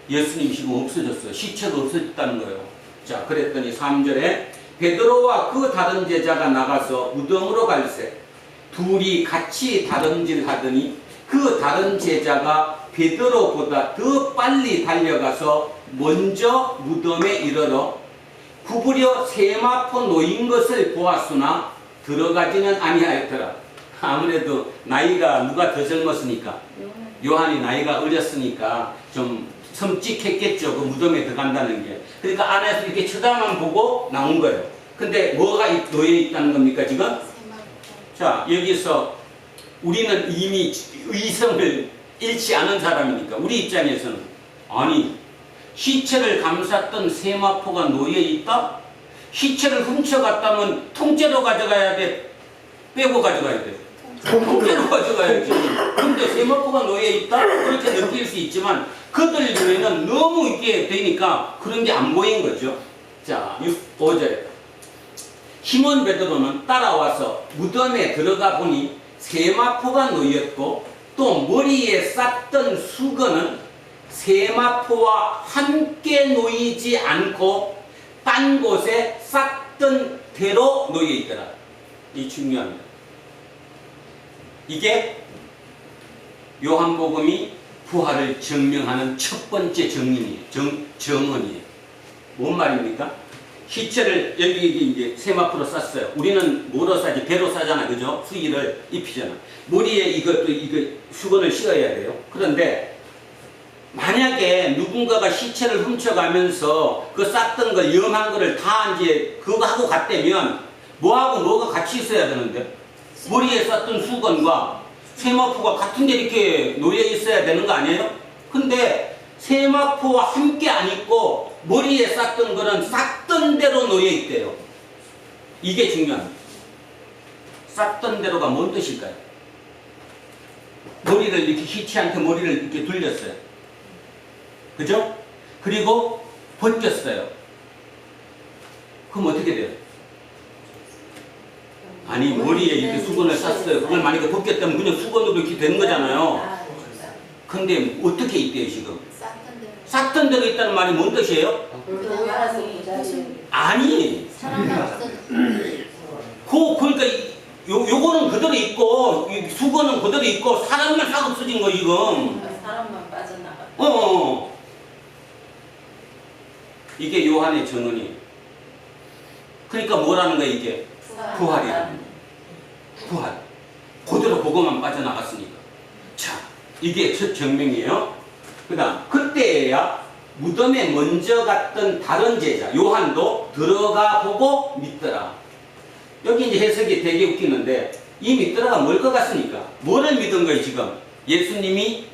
예수님 지금 없어졌어요. 시체가 없어졌다는 거예요. 자, 그랬더니 3절에 베드로와 그 다른 제자가 나가서 무덤으로 갈새 둘이 같이 다름질 하더니 그 다른 제자가 베드로보다 더 빨리 달려가서 먼저 무덤에 이르러 구부려 세마포 놓인 것을 보았으나 들어가지는 아니하였더라. 아무래도 나이가 누가 더 젊었으니까, 요한이 나이가 어렸으니까 좀 섬찟했겠죠. 그 무덤에 들어간다는 게. 그러니까 안에서 이렇게 쳐다만 보고 나온 거예요. 근데 뭐가 놓여 있다는 겁니까 지금? 자, 여기서 우리는 이미 의성을 잃지 않은 사람이니까 우리 입장에서는, 아니, 시체를 감쌌던 세마포가 놓여있다? 시체를 훔쳐갔다면 통째로 가져가야 돼? 빼고 가져가야 돼? 통째로 가져가야지. 근데 세마포가 놓여있다? 그렇게 느낄 수 있지만 그들 눈에는 너무 있게 되니까 그런 게 안 보인 거죠. 자, 5절에 시몬 베드로는 따라와서 무덤에 들어가 보니 세마포가 놓였고 또 머리에 쌌던 수건은 세마포와 함께 놓이지 않고 딴 곳에 쌌던 대로 놓여 있더라. 이 중요합니다. 이게 요한복음이 부활을 증명하는 첫 번째 정언이에요. 뭔 말입니까? 시체를 여기 이제 세마포로 쌌어요. 우리는 뭐로 싸지? 배로 싸잖아, 그죠? 수의를 입히잖아. 머리에 이거 수건을 씌워야 돼요. 그런데 만약에 누군가가 시체를 훔쳐가면서 그 쌌던 걸 염한 거를 다 이제 그거 하고 갔다면 뭐하고 뭐가 같이 있어야 되는데, 머리에 쌌던 수건과 세마포가 같은 데 이렇게 놓여 있어야 되는 거 아니에요? 근데 세마포와 함께 안 있고 머리에 쌌던 거는 쌌던 대로 놓여 있대요. 이게 중요합니다. 쌌던 대로가 뭔 뜻일까요? 머리를 이렇게 시체한테 머리를 이렇게 돌렸어요. 그죠? 그리고 벗겼어요. 그럼 어떻게 돼요? 아니, 머리에 이렇게 수건을 쌌어요. 그걸 만약에 벗겼다면 그냥 수건으로 이렇게 되는 거잖아요. 근데 어떻게 있대요 지금? 쌌던 대로 있다는 말이 뭔 뜻이에요? 아니, 그러니까 요거는 그대로 있고 수건은 그대로 있고 사람만 싹 없어진 거 지금. 사람만 빠져나가. 이게 요한의 전언이에요. 그러니까 뭐라는 거야 이게? 부활이라는 거예요. 부활. 그대로 그것만 빠져나갔으니까. 자, 이게 첫 증명이에요. 그 다음, 그때야 무덤에 먼저 갔던 다른 제자 요한도 들어가 보고 믿더라. 여기 이제 해석이 되게 웃기는데, 이 믿더라가 뭘 것 같습니까? 뭐를 믿은 거예요 지금? 예수님이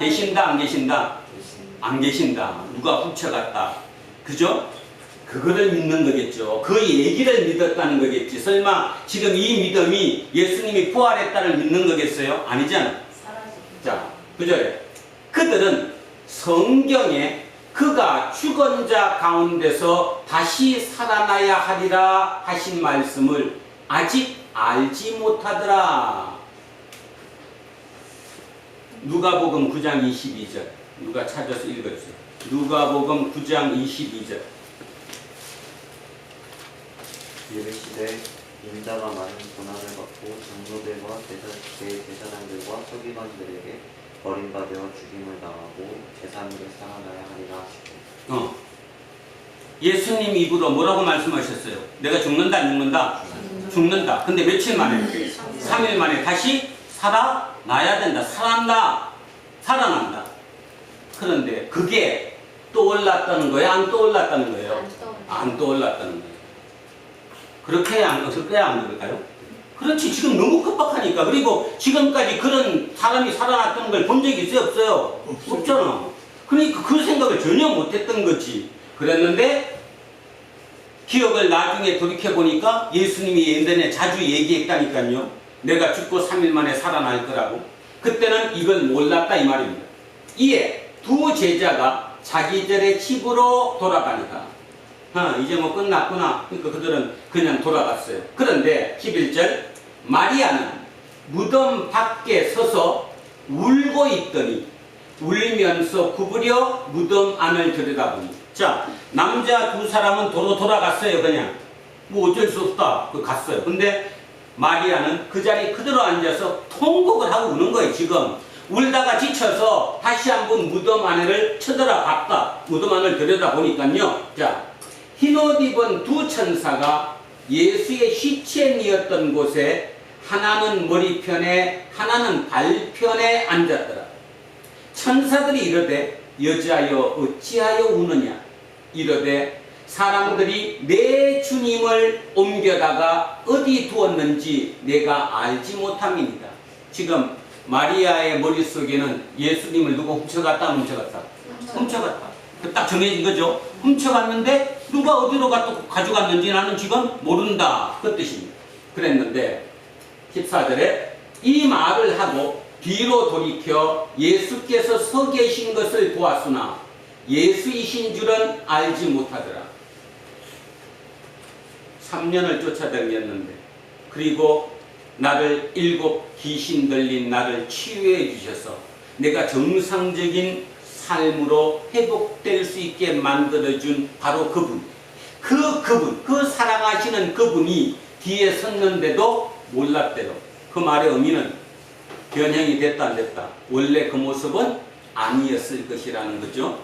계신다 안 계신다? 안 계신다. 누가 훔쳐갔다. 그죠? 그거를 믿는 거겠죠. 그 얘기를 믿었다는 거겠지. 설마 지금 이 믿음이 예수님이 부활했다를 믿는 거겠어요? 아니잖아. 자, 그죠? 그들은 성경에 그가 죽은 자 가운데서 다시 살아나야 하리라 하신 말씀을 아직 알지 못하더라. 누가복음 9장 22절. 누가 찾아서 읽어주세요. 누가복음 9장 22절. 이르시되 인자가 많은 고난을 받고 장로들과 대제사장들과 서기관들에게 버림받아 죽임을 당하고 제3일에 살아나야 하리라 하시고 예수님 입으로 뭐라고 말씀하셨어요? 내가 죽는다, 안 죽는다? 죽는다. 근데 며칠 만에? 3일 만에 다시 살아나야 된다. 살아난다. 그런데 그게 떠올랐다는 거예요? 안 떠올랐다는 거예요? 안 떠올랐다는 거예요. 그렇게 해야 안 그럴까요? 그렇지. 지금 너무 급박하니까. 그리고 지금까지 그런 사람이 살아났다는 걸 본 적이 있어요? 없어요? 없잖아. 그러니까 그 생각을 전혀 못했던 거지. 그랬는데 기억을 나중에 돌이켜보니까 예수님이 예전에 자주 얘기했다니까요. 내가 죽고 3일 만에 살아날 거라고. 그때는 이걸 몰랐다 이 말입니다. 이에 두 제자가 자기들의 집으로 돌아가니까 이제 뭐 끝났구나. 그러니까 그들은 그냥 돌아갔어요. 그런데 11절 마리아는 무덤 밖에 서서 울고 있더니 울면서 구부려 무덤 안을 들여다보니. 자, 남자 두 사람은 도로 돌아갔어요. 그냥 뭐 어쩔 수 없다. 갔어요. 근데 마리아는 그 자리에 그대로 앉아서 통곡을 하고 우는 거예요. 지금 울다가 지쳐서 다시 한번 무덤 안을 쳐들어봤다. 무덤 안을 들여다보니까요. 자, 흰옷 입은 두 천사가 예수의 시체니었던 곳에 하나는 머리편에 하나는 발편에 앉았더라. 천사들이 이르되 여자여 어찌하여 우느냐 이르되 사람들이 내 주님을 옮겨다가 어디 두었는지 내가 알지 못함이니라. 지금 마리아의 머릿속에는 예수님을 누가 훔쳐갔다 안 훔쳐갔다? 훔쳐갔다. 딱 정해진 거죠. 훔쳐갔는데 누가 어디로 가져갔는지 나는 지금 모른다. 그 뜻입니다. 그랬는데 14절에 이 말을 하고 뒤로 돌이켜 예수께서 서 계신 것을 보았으나 예수이신 줄은 알지 못하더라. 3년을 쫓아다녔는데 그리고 나를 7 귀신 들린 나를 치유해 주셔서 내가 정상적인 삶으로 회복될 수 있게 만들어준 바로 그분. 그 사랑하시는 그분이 뒤에 섰는데도 몰랐대요. 그 말의 의미는 변형이 됐다 안 됐다. 원래 그 모습은 아니었을 것이라는 거죠.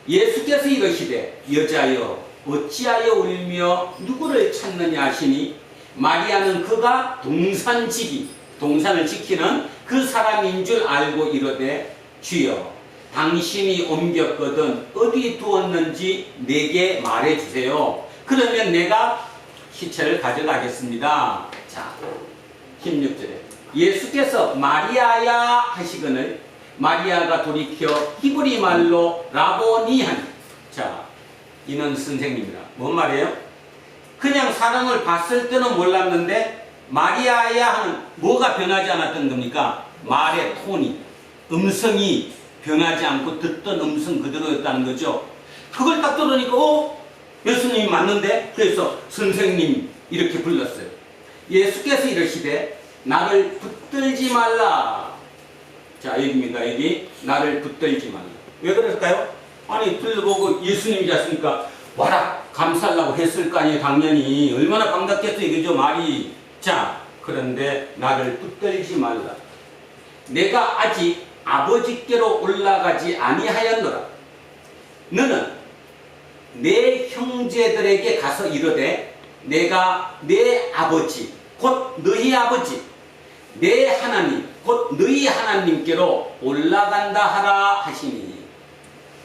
예수께서 이러시되 여자여 어찌하여 울며 누구를 찾느냐 하시니 마리아는 그가 동산을 지키는 그 사람인 줄 알고 이르되 주여 당신이 옮겼거든 어디 두었는지 내게 말해주세요. 그러면 내가 시체를 가져가겠습니다. 자, 16절에 예수께서 마리아야 하시거늘 마리아가 돌이켜 히브리 말로 라보니 하니. 자, 이는 선생님이라. 뭔 말이에요? 그냥 사람을 봤을 때는 몰랐는데 마리아야 하는 뭐가 변하지 않았던 겁니까? 말의 톤이, 음성이 변하지 않고 듣던 음성 그대로였다는 거죠. 그걸 딱 들으니까 예수님이 맞는데? 그래서 선생님 이렇게 불렀어요. 예수께서 이러시되 나를 붙들지 말라. 자, 여기입니다. 여기 나를 붙들지 말라. 왜 그랬을까요? 아니 둘러보고 예수님이 잤으니까 와라 감싸려고 했을 거 아니에요. 당연히 얼마나 반갑겠어 이거죠 말이. 자, 그런데 나를 붙들지 말라. 내가 아직 아버지께로 올라가지 아니하였노라. 너는 내 형제들에게 가서 이르되 내가 내 아버지 곧 너희 아버지 내 하나님 곧 너희 하나님께로 올라간다 하라 하시니.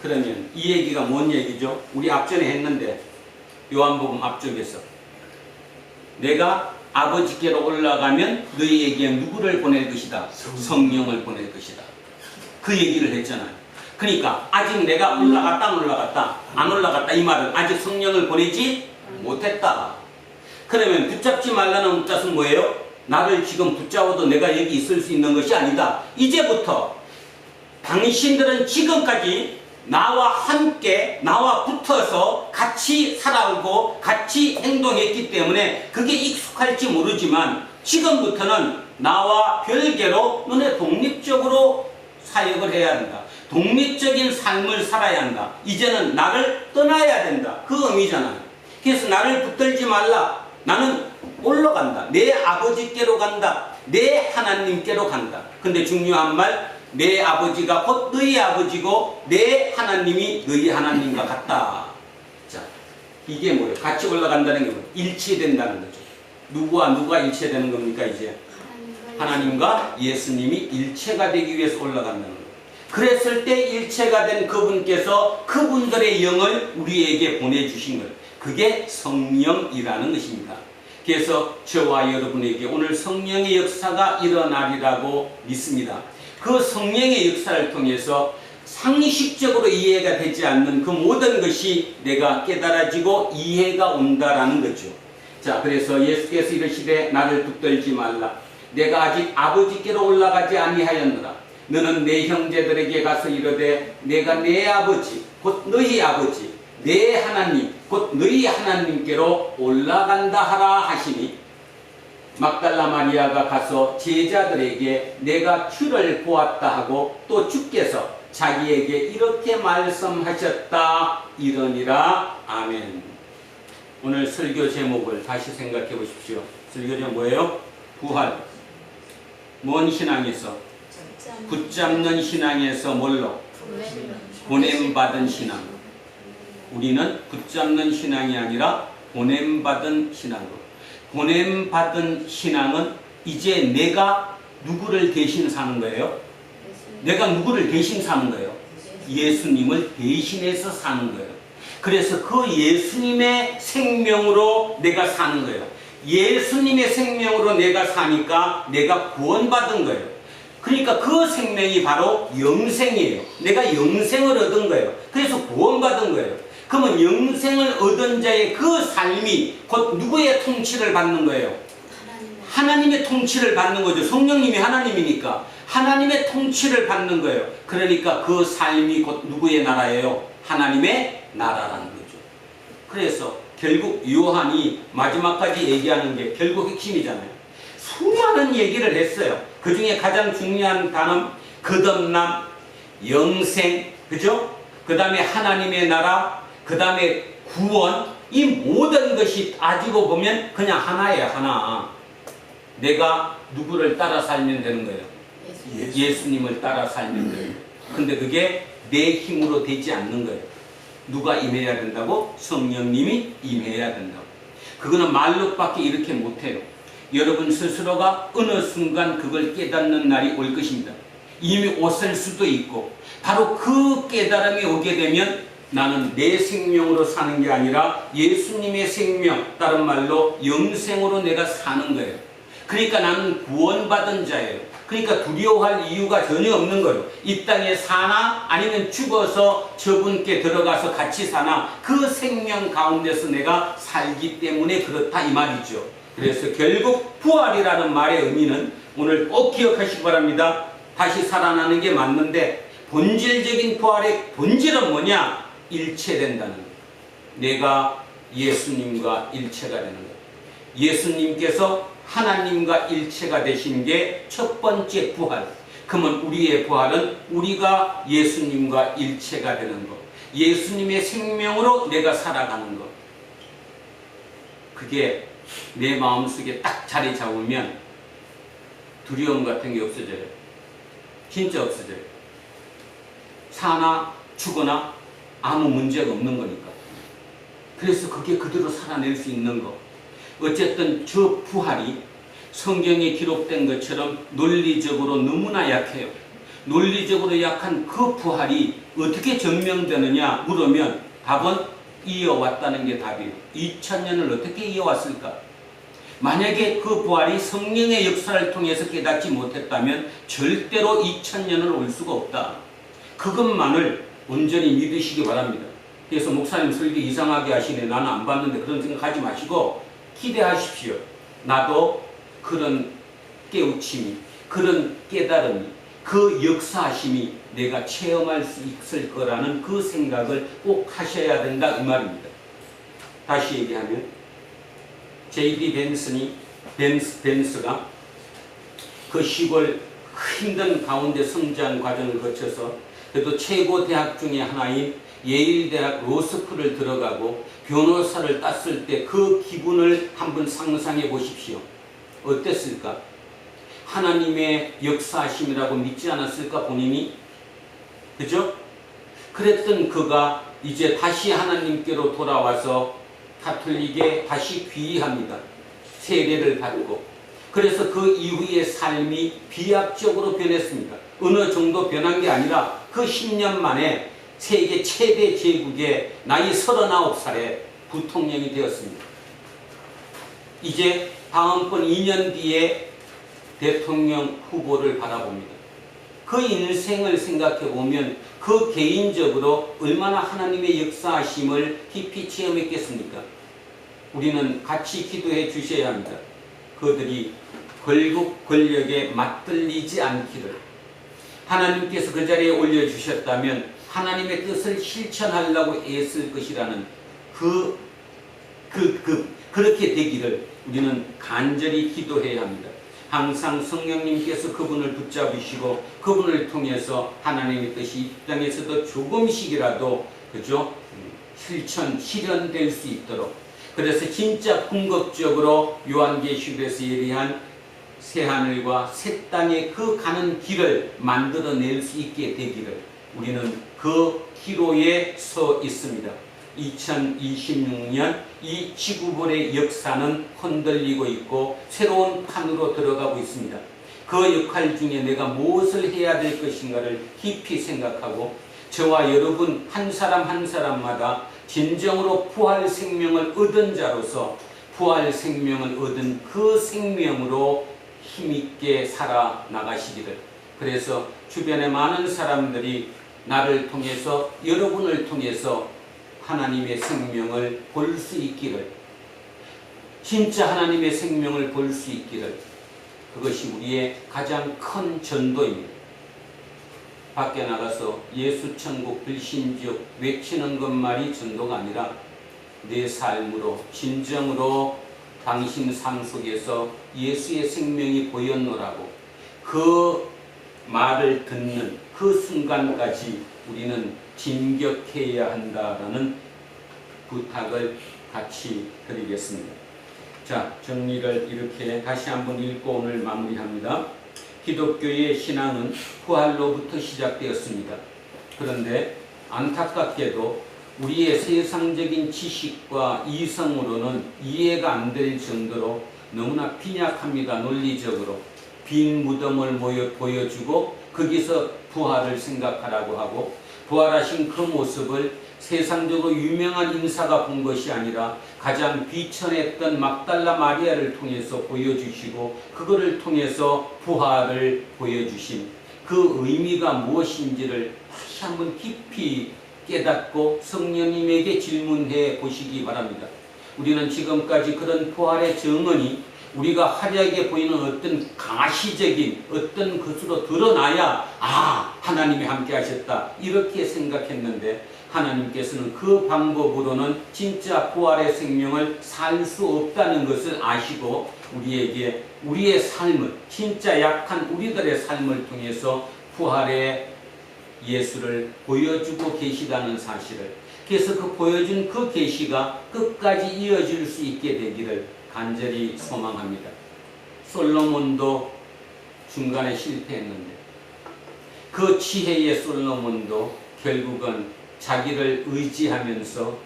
그러면 이 얘기가 뭔 얘기죠? 우리 앞전에 했는데 요한복음 앞쪽에서 내가 아버지께로 올라가면 너희에게 누구를 보낼 것이다? 성령을 보낼 것이다. 그 얘기를 했잖아요. 그러니까 아직 내가 올라갔다 안 올라갔다 안 올라갔다 이 말은 아직 성령을 보내지 못했다. 그러면 붙잡지 말라는 뜻은 뭐예요? 나를 지금 붙잡아도 내가 여기 있을 수 있는 것이 아니다. 이제부터 당신들은 지금까지 나와 함께 나와 붙어서 같이 살아오고 같이 행동했기 때문에 그게 익숙할지 모르지만 지금부터는 나와 별개로 너네 독립적으로 사역을 해야 한다. 독립적인 삶을 살아야 한다. 이제는 나를 떠나야 된다. 그 의미잖아요. 그래서 나를 붙들지 말라. 나는 올라간다. 내 아버지께로 간다. 내 하나님께로 간다. 근데 중요한 말, 내 아버지가 곧 너희 아버지고 내 하나님이 너희 하나님과 같다. 자, 이게 뭐예요? 같이 올라간다는 게 뭐예요? 일치된다는 거죠. 누구와 누가 일치되는 겁니까? 이제 하나님과 예수님이 일체가 되기 위해서 올라간다는 거예요. 그랬을 때 일체가 된 그분께서 그분들의 영을 우리에게 보내주신 거예요. 그게 성령이라는 것입니다. 그래서 저와 여러분에게 오늘 성령의 역사가 일어나리라고 믿습니다. 그 성령의 역사를 통해서 상식적으로 이해가 되지 않는 그 모든 것이 내가 깨달아지고 이해가 온다라는 거죠. 자, 그래서 예수께서 이르시되 나를 붙들지 말라. 내가 아직 아버지께로 올라가지 아니하였노라. 너는 내 형제들에게 가서 이르되 내가 내 아버지 곧 너희 아버지 내 하나님 곧 너희 하나님께로 올라간다 하라 하시니 막달라 마리아가 가서 제자들에게 내가 주를 보았다 하고 또 주께서 자기에게 이렇게 말씀하셨다 이러니라. 아멘. 오늘 설교 제목을 다시 생각해 보십시오. 설교 제목 뭐예요? 부활. 뭔 신앙에서? 붙잡는 신앙에서 뭘로? 보냄받은 신앙. 우리는 붙잡는 신앙이 아니라 보냄받은 신앙으로. 보냄받은 신앙은 이제 내가 누구를 대신 사는 거예요? 내가 누구를 대신 사는 거예요? 예수님을 대신해서 사는 거예요. 그래서 그 예수님의 생명으로 내가 사는 거예요. 예수님의 생명으로 내가 사니까 내가 구원받은 거예요. 그러니까 그 생명이 바로 영생이에요. 내가 영생을 얻은 거예요. 그래서 구원받은 거예요. 그러면 영생을 얻은 자의 그 삶이 곧 누구의 통치를 받는 거예요? 하나님의 통치를 받는 거죠. 성령님이 하나님이니까 하나님의 통치를 받는 거예요. 그러니까 그 삶이 곧 누구의 나라예요? 하나님의 나라라는 거죠. 그래서 결국 요한이 마지막까지 얘기하는 게 결국 핵심이잖아요. 수많은 얘기를 했어요. 그 중에 가장 중요한 단어 거듭남, 영생, 그죠? 그 다음에 하나님의 나라, 그 다음에 구원, 이 모든 것이 따지고 보면 그냥 하나예요. 하나. 내가 누구를 따라 살면 되는 거예요? 예수님을 따라 살면 돼요. 근데 그게 내 힘으로 되지 않는 거예요. 누가 임해야 된다고? 성령님이 임해야 된다고. 그거는 말로밖에 이렇게 못해요. 여러분 스스로가 어느 순간 그걸 깨닫는 날이 올 것입니다. 이미 왔을 수도 있고 바로 그 깨달음이 오게 되면 나는 내 생명으로 사는 게 아니라 예수님의 생명, 다른 말로 영생으로 내가 사는 거예요. 그러니까 나는 구원받은 자예요. 그러니까 두려워할 이유가 전혀 없는 거예요. 이 땅에 사나 아니면 죽어서 저분께 들어가서 같이 사나 그 생명 가운데서 내가 살기 때문에 그렇다 이 말이죠. 그래서 결국 부활이라는 말의 의미는 오늘 꼭 기억하시기 바랍니다. 다시 살아나는 게 맞는데 본질적인 부활의 본질은 뭐냐? 일체된다는 거예요. 내가 예수님과 일체가 되는 거예요. 예수님께서 하나님과 일체가 되신 게 첫 번째 부활. 그러면 우리의 부활은 우리가 예수님과 일체가 되는 것. 예수님의 생명으로 내가 살아가는 것. 그게 내 마음속에 딱 자리 잡으면 두려움 같은 게 없어져요. 진짜 없어져요. 사나 죽거나 아무 문제가 없는 거니까. 그래서 그게 그대로 살아낼 수 있는 거. 어쨌든 저 부활이 성경에 기록된 것처럼 논리적으로 너무나 약해요. 논리적으로 약한 그 부활이 어떻게 증명되느냐 물으면 답은 이어왔다는 게 답이에요. 2000년을 어떻게 이어왔을까? 만약에 그 부활이 성령의 역사를 통해서 깨닫지 못했다면 절대로 2000년을 올 수가 없다. 그것만을 온전히 믿으시기 바랍니다. 그래서 목사님 설교 이상하게 하시네, 나는 안 봤는데, 그런 생각하지 마시고 기대하십시오. 나도 그런 깨우침이, 그런 깨달음이, 그 역사하심이 내가 체험할 수 있을 거라는 그 생각을 꼭 하셔야 된다, 이 말입니다. 다시 얘기하면 J.D. 벤스가 그 시골 힘든 가운데 성장 과정을 거쳐서 그래도 최고 대학 중에 하나인 예일 대학 로스쿨을 들어가고 변호사를 땄을 때 그 기분을 한번 상상해 보십시오. 어땠을까? 하나님의 역사하심이라고 믿지 않았을까, 본인이? 그죠? 그랬던 그가 이제 다시 하나님께로 돌아와서 가톨릭에 다시 귀의합니다. 세례를 받고. 그래서 그 이후의 삶이 비약적으로 변했습니다. 어느 정도 변한 게 아니라 그 10년 만에 세계 최대 제국의 나이 39살에 부통령이 되었습니다. 이제 다음번 2년 뒤에 대통령 후보를 바라봅니다. 그 인생을 생각해 보면 그 개인적으로 얼마나 하나님의 역사하심을 깊이 체험했겠습니까? 우리는 같이 기도해 주셔야 합니다. 그들이 결국 권력에 맞들리지 않기를. 하나님께서 그 자리에 올려주셨다면 하나님의 뜻을 실천하려고 애쓸 것이라는 그렇게 되기를 우리는 간절히 기도해야 합니다. 항상 성령님께서 그분을 붙잡으시고 그분을 통해서 하나님의 뜻이 이 땅에서도 조금씩이라도 그죠? 실현될 수 있도록. 그래서 진짜 궁극적으로 요한계시록에서 예리한 새하늘과 새 땅의 그 가는 길을 만들어낼 수 있게 되기를 우리는 그 기로에 서 있습니다. 2026년 이 지구본의 역사는 흔들리고 있고 새로운 판으로 들어가고 있습니다. 그 역할 중에 내가 무엇을 해야 될 것인가를 깊이 생각하고 저와 여러분 한 사람 한 사람마다 진정으로 부활 생명을 얻은 자로서 부활 생명을 얻은 그 생명으로 힘있게 살아나가시기를. 그래서 주변의 많은 사람들이 나를 통해서 여러분을 통해서 하나님의 생명을 볼 수 있기를, 진짜 하나님의 생명을 볼 수 있기를, 그것이 우리의 가장 큰 전도입니다. 밖에 나가서 예수 천국 불신지옥 외치는 것만이 전도가 아니라 내 삶으로 진정으로 당신 삶 속에서 예수의 생명이 보였노라고 그 말을 듣는 그 순간까지 우리는 진격해야 한다라는 부탁을 같이 드리겠습니다. 자, 정리를 이렇게 다시 한번 읽고 오늘 마무리합니다. 기독교의 신앙은 부활로부터 시작되었습니다. 그런데 안타깝게도 우리의 세상적인 지식과 이성으로는 이해가 안 될 정도로 너무나 빈약합니다. 논리적으로. 빈 무덤을 보여주고 거기서 부활을 생각하라고 하고 부활하신 그 모습을 세상적으로 유명한 인사가 본 것이 아니라 가장 비천했던 막달라 마리아를 통해서 보여주시고 그거를 통해서 부활을 보여주신 그 의미가 무엇인지를 다시 한번 깊이 깨닫고 성령님에게 질문해 보시기 바랍니다. 우리는 지금까지 그런 부활의 증언이 우리가 화려하게 보이는 어떤 가시적인 어떤 것으로 드러나야 하나님이 함께 하셨다 이렇게 생각했는데 하나님께서는 그 방법으로는 진짜 부활의 생명을 살 수 없다는 것을 아시고 우리에게 우리의 삶을 진짜 약한 우리들의 삶을 통해서 부활의 예수를 보여주고 계시다는 사실을, 그래서 그 보여준 그 계시가 끝까지 이어질 수 있게 되기를 간절히 소망합니다. 솔로몬도 중간에 실패했는데 그 지혜의 솔로몬도 결국은 자기를 의지하면서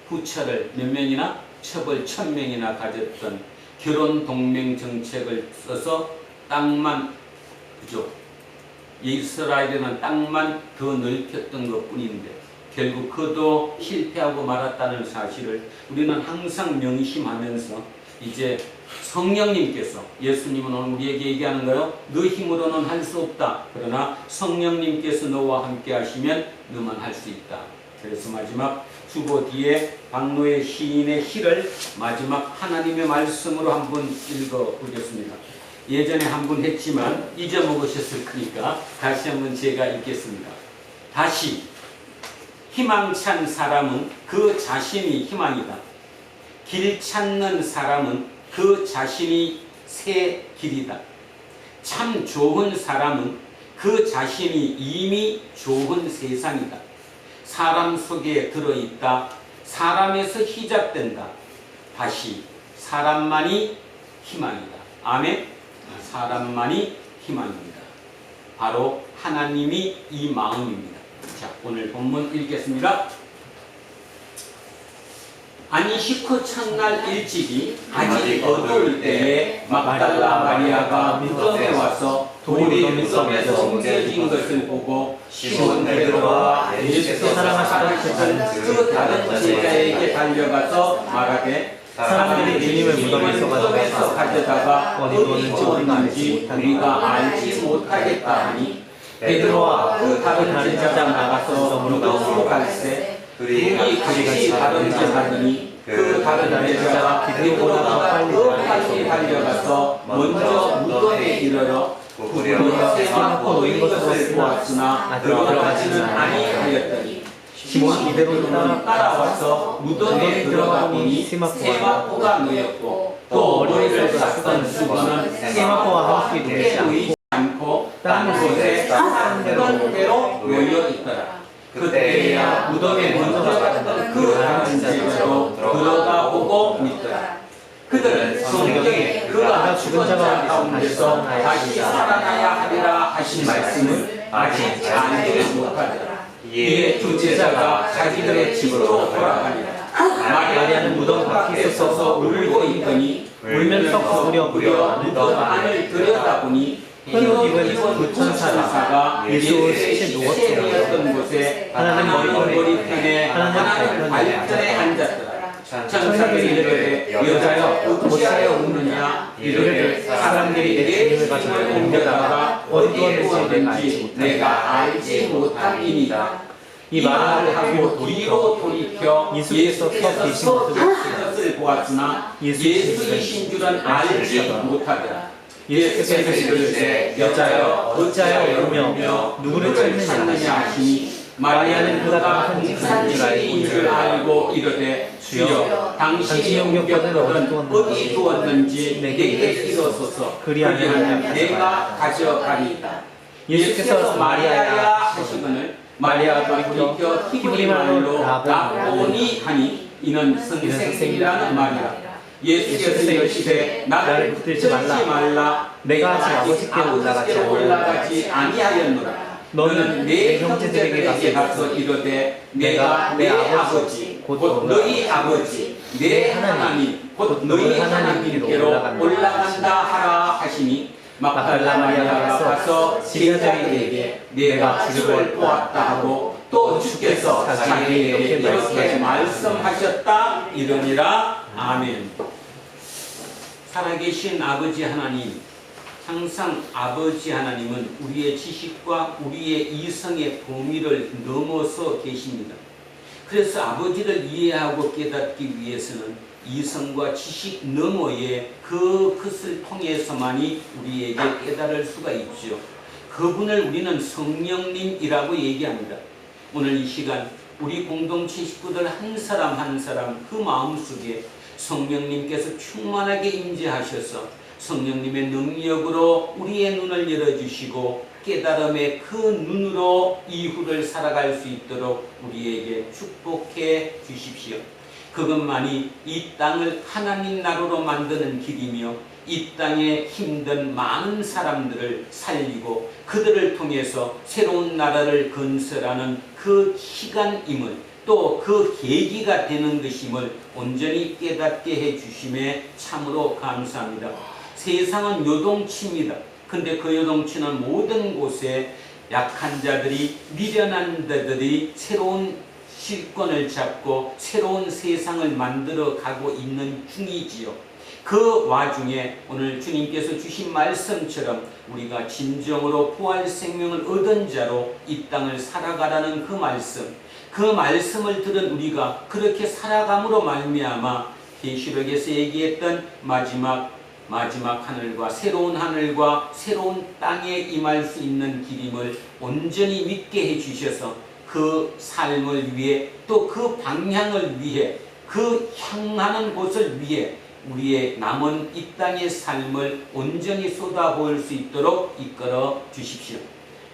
부처를 몇 명이나 첩을 1000명이나 가졌던 결혼 동맹 정책을 써서 땅만 그죠? 이스라엘에는 땅만 더 넓혔던 것뿐인데 결국 그도 실패하고 말았다는 사실을 우리는 항상 명심하면서 이제 성령님께서, 예수님은 오늘 우리에게 얘기하는 거예요. 너 힘으로는 할 수 없다. 그러나 성령님께서 너와 함께 하시면 너만 할 수 있다. 그래서 마지막 주보 뒤에 박노의 시인의 시를 마지막 하나님의 말씀으로 한번 읽어보겠습니다. 예전에 한번 했지만 잊어먹으셨을 거니까 다시 한번 제가 읽겠습니다. 다시 희망찬 사람은 그 자신이 희망이다. 길 찾는 사람은 그 자신이 새 길이다. 참 좋은 사람은 그 자신이 이미 좋은 세상이다. 사람 속에 들어있다. 사람에서 시작된다. 다시 사람만이 희망이다. 아멘. 사람만이 희망입니다. 바로 하나님이 이 마음입니다. 자, 오늘 본문 읽겠습니다. 안식후 첫날 일찍이 아직 어두울 때에 막달라 마리아가 무덤에 와서 돌이 무덤에서 옮겨진 것을 보고 시몬 베드로와 예수께서 사랑하시던 그 다른 제자에게 달려가서 말하되 사람들이 주님을 무덤에서 가져다가 어디 두었는지 우리가 알지 못하겠다 하니 베드로와 그 다른 제자가 나가서 무덤으로 갈새 그들이 같이 다른지 하더니 그 다른 제자가 베드로가 더 빨리 달려가서 먼저 무덤에 이르러 구부려 세마포 놓인 것을 보았으나 들어가지는 아니하였더니 시몬이 이대로 따라와서 무덤에 들어가 보니 세마포가 놓였고 또 머리를 쌌던 수건은 세마포와 함께 놓이지 않고 딴 곳에 딴 대로 놓여 있더라. 그때야 무덤에 먼저 갔던 그 다른 제자도 들어가 보고 믿더라. 그들은 성경에 그가 죽은 자 가운데서 다시 살아나야 하리라 하신 말씀을 아직 알지 못하더라. 이에 두 제자가 자기들의 집으로 돌아가니라. 마리아는 무덤 밖에 서서 울고 있더니 울면서 구부려 무덤 안을 들여다보니 흰옷 입은 부천사가 예수의 시체 누웠던 곳에 하나는 머리편에 하나는 발전에 앉았더라. 천사들이 이르되 여자여 어찌하여 웃느냐. 이르되 사람들이 내 주님을 가지고 옮겨다가 어디 두었는지 내가 알지 못함이니라. 이 말을 하고 뒤로 돌이켜 예수께서 서 계신 것을 보았으나 예수이신 줄은 알지 못하더라. 예수께서 이르시되 여자여 어찌하여 울며 누구를 찾느냐 하시니 마리아는 그가 공산인 줄 알고 이르되 주여 당신이 옮겼거든 어디 두었는지 내게 이르소서. 그리하면 내가 가져가리이다. 예수께서 마리아야 하시거늘 마리아가 돌이켜 히브리 말로 라보니 하니 이는 선생이라는 말이라. 예수께서 이르시되 나를 붙들지 말라. 내가 아직 아버지께 올라가지 아니하였노라. 너는 내 형제들에게 가서 이르되 내가 내 아버지 곧 너희 아버지 내 하나님 곧 너희 하나님께로 올라간다 하라 하시니 막달라 마리아가 가서 제자들에게 내가 주를 보았다 하고 또 주께서 자기에게 이렇게 말씀하셨다 이러니라. 아멘. 살아계신 아버지 하나님, 항상 아버지 하나님은 우리의 지식과 우리의 이성의 범위를 넘어서 계십니다. 그래서 아버지를 이해하고 깨닫기 위해서는 이성과 지식 너머의 그 것을 통해서만이 우리에게 깨달을 수가 있죠. 그분을 우리는 성령님이라고 얘기합니다. 오늘 이 시간 우리 공동체 식구들 한 사람 한 사람 그 마음속에 성령님께서 충만하게 임재하셔서 성령님의 능력으로 우리의 눈을 열어주시고 깨달음의 그 눈으로 이후를 살아갈 수 있도록 우리에게 축복해 주십시오. 그것만이 이 땅을 하나님 나라로 만드는 길이며 이 땅에 힘든 많은 사람들을 살리고 그들을 통해서 새로운 나라를 건설하는 그 시간임을 또 그 계기가 되는 것임을 온전히 깨닫게 해주심에 참으로 감사합니다. 세상은 요동칩니다. 근데 그 요동치는 모든 곳에 약한 자들이 미련한 자들이 새로운 실권을 잡고 새로운 세상을 만들어 가고 있는 중이지요. 그 와중에 오늘 주님께서 주신 말씀처럼 우리가 진정으로 부활 생명을 얻은 자로 이 땅을 살아가라는 그 말씀을 들은 우리가 그렇게 살아감으로 말미암아 계시록에서 얘기했던 마지막 하늘과 새로운 땅에 임할 수 있는 길임을 온전히 믿게 해주셔서 그 삶을 위해 또 그 방향을 위해 그 향하는 곳을 위해 우리의 남은 이 땅의 삶을 온전히 쏟아부을 수 있도록 이끌어 주십시오.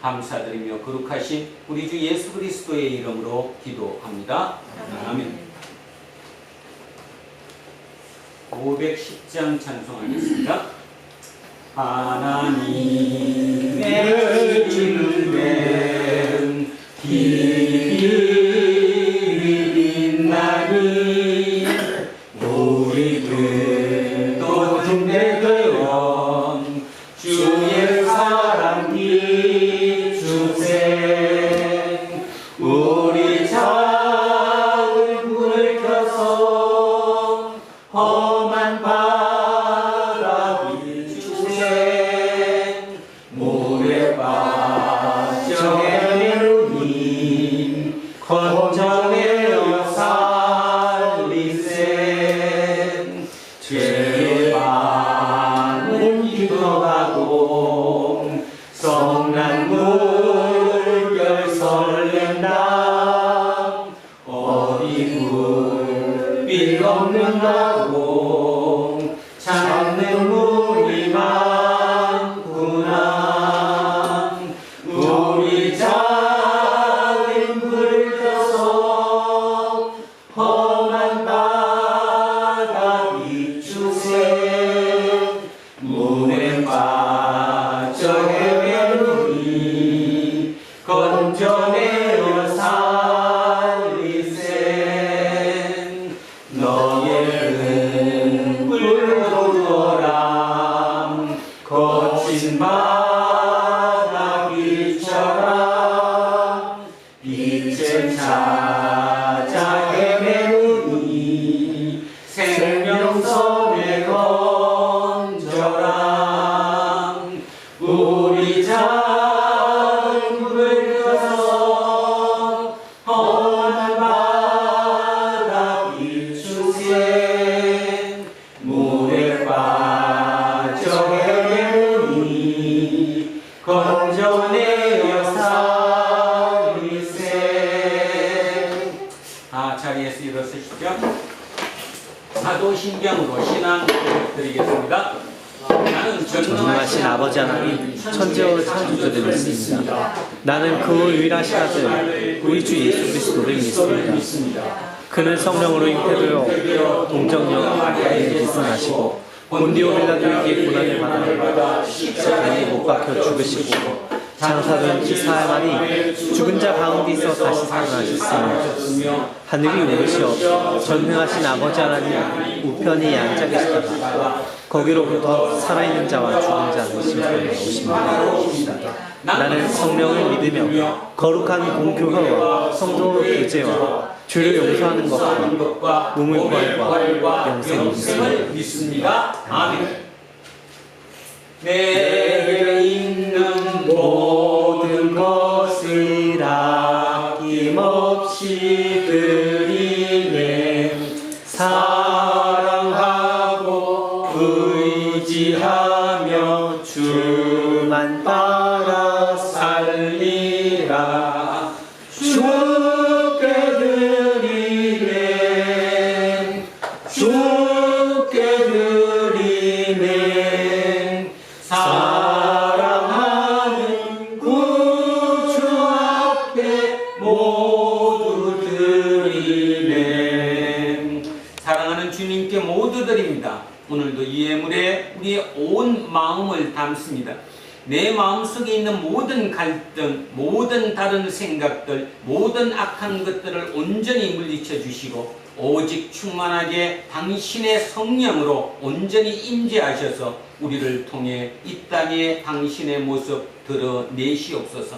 감사드리며 거룩하신 우리 주 예수 그리스도의 이름으로 기도합니다. 아멘. 510장 찬송하겠습니다. 하나님의 이름은 길이 빛나니 우리들도 준비되어 주의 사랑 비추세. 우리 작은 불을 켜서 험한 바다 비추세. 물에 빠져 헤매우니 건져내어 살리세. 죄의 많은 기도하고 성난 물결 설렌다. 어디 굴빛 없는다고 찾는 물이 많구나. 우리 작은 불을 켜서 험한 바다 비추세. 물에 빠져 헤매우니 건져내어 살리세. 너의 불로 돌아 거친 바다 비춰라. 빛을 찾아 헤매우니 생명섬에 건져라. 우리 작은 불을 켜서 험한 바다 비추세. 물에 빠져 헤매우니 건져내어 살리세. 자리에서 일어서시죠. 사도신경으로 신앙 고백 드리겠습니다. 나는 전능하신 아버지 하나님, 천지와 창조주를 믿습니다. 나는 그 유일하신 아들 우리 주 예수 그리스도를 믿습니다. 그는 성령으로 잉태되어 동정녀 마리아에게 태어나시고 본디오 빌라도에게 고난을 받아 십자가에 못 박혀 죽으시고 장사된 지 사흘 만에 죽은 자 가운데서 다시 살아나셨으며 하늘이 오르시어 전능하신 아버지 하나님 우편에 앉아 계시다가 거기로부터 살아있는 자와 죽은 자를 심판하러 오십니다. 나는 성령을 믿으며 거룩한 공교회와 성도 교제와 죄를 용서하는 것과 몸을 부활과 영생을 믿습니다. 아멘. 내게 있는 모든 것을 아낌없이 드리네. 사랑하고 의지하며 주만 따라 살리라. 주께 드리네. 주께 드리네. 사랑하는 구주 앞에 모두 드리네. 사랑하는 주님께 모두 드립니다. 오늘도 이 예물에 우리의 온 마음을 담습니다. 내 마음속에 있는 모든 갈등, 모든 다른 생각들, 모든 악한 것들을 온전히 물리쳐 주시고 오직 충만하게 당신의 성령으로 온전히 임재하셔서 우리를 통해 이 땅에 당신의 모습 드러내시옵소서.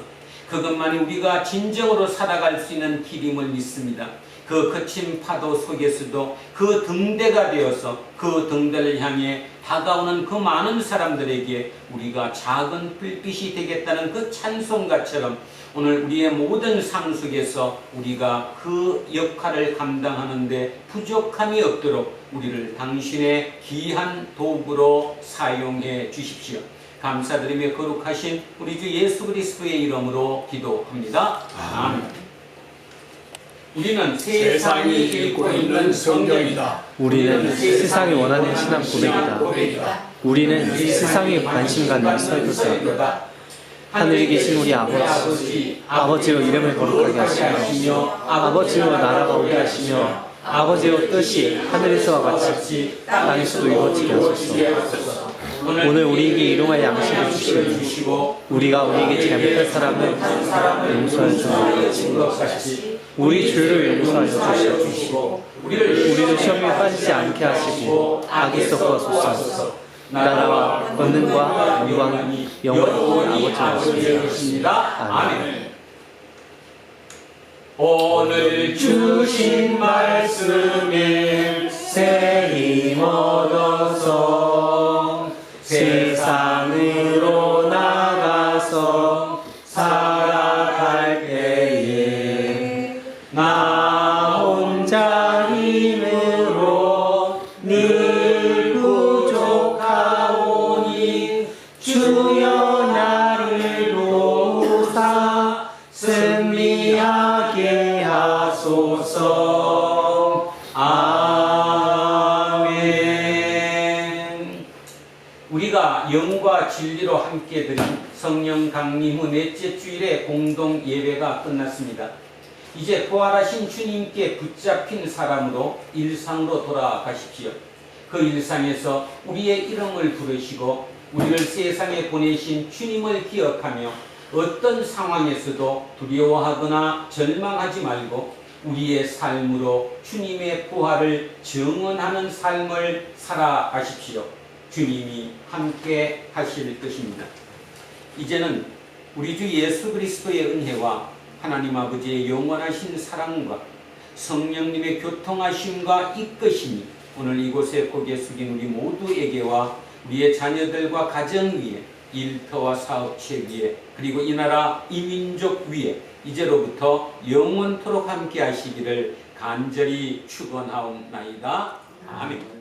그것만이 우리가 진정으로 살아갈 수 있는 길임을 믿습니다. 그 거친 파도 속에서도 그 등대가 되어서 그 등대를 향해 다가오는 그 많은 사람들에게 우리가 작은 불빛이 되겠다는 그 찬송가처럼 오늘 우리의 모든 삶 속에서 우리가 그 역할을 감당하는데 부족함이 없도록 우리를 당신의 귀한 도구로 사용해 주십시오. 감사드리며 거룩하신 우리 주 예수 그리스도의 이름으로 기도합니다. 아멘. 우리는 세상이 읽고 있는 성경이다. 우리는 세상이 원하는 신앙 고백이다. 우리는 세상에 관심 갖는 설교자이다. 하늘에 계신 우리 아버지, 아버지여 이름을 거룩하게 하시며 아버지여 나라가 오게 하시며 아버지여 뜻이 하늘에서와 같이 땅에서도 이루어지게 하소서. 오늘 우리에게 일용할 양식을 주시고 우리가 우리에게 잘못한 사람을 용서하여 주시고 우리 죄를 용서하여 주시고 우리를 시험에 빠지지 않게 하시고 악에서 구하소서. 나라와 권능과 영광이 영원히 아버지이십니다. 아멘. 오늘 주신 말씀에 새 힘 얻어서 세상으로 나가서 살아갈 때에 나 혼자 힘으로 늘 부족하오니 주여 나를 도우사 승리하게 하소서. 아멘. 우리가 영과 진리로 함께 드린 성령 강림 후 넷째 주일의 공동 예배가 끝났습니다. 이제 부활하신 주님께 붙잡힌 사람으로 일상으로 돌아가십시오. 그 일상에서 우리의 이름을 부르시고 우리를 세상에 보내신 주님을 기억하며 어떤 상황에서도 두려워하거나 절망하지 말고 우리의 삶으로 주님의 부활을 증언하는 삶을 살아가십시오. 주님이 함께 하실 것입니다. 이제는 우리 주 예수 그리스도의 은혜와 하나님 아버지의 영원하신 사랑과 성령님의 교통하심과 이끄심이 오늘 이곳에 고개 숙인 우리 모두에게와 우리의 자녀들과 가정 위에, 일터와 사업체 위에, 그리고 이 나라 이 민족 위에 이제로부터 영원토록 함께 하시기를 간절히 축원하옵나이다. 아멘.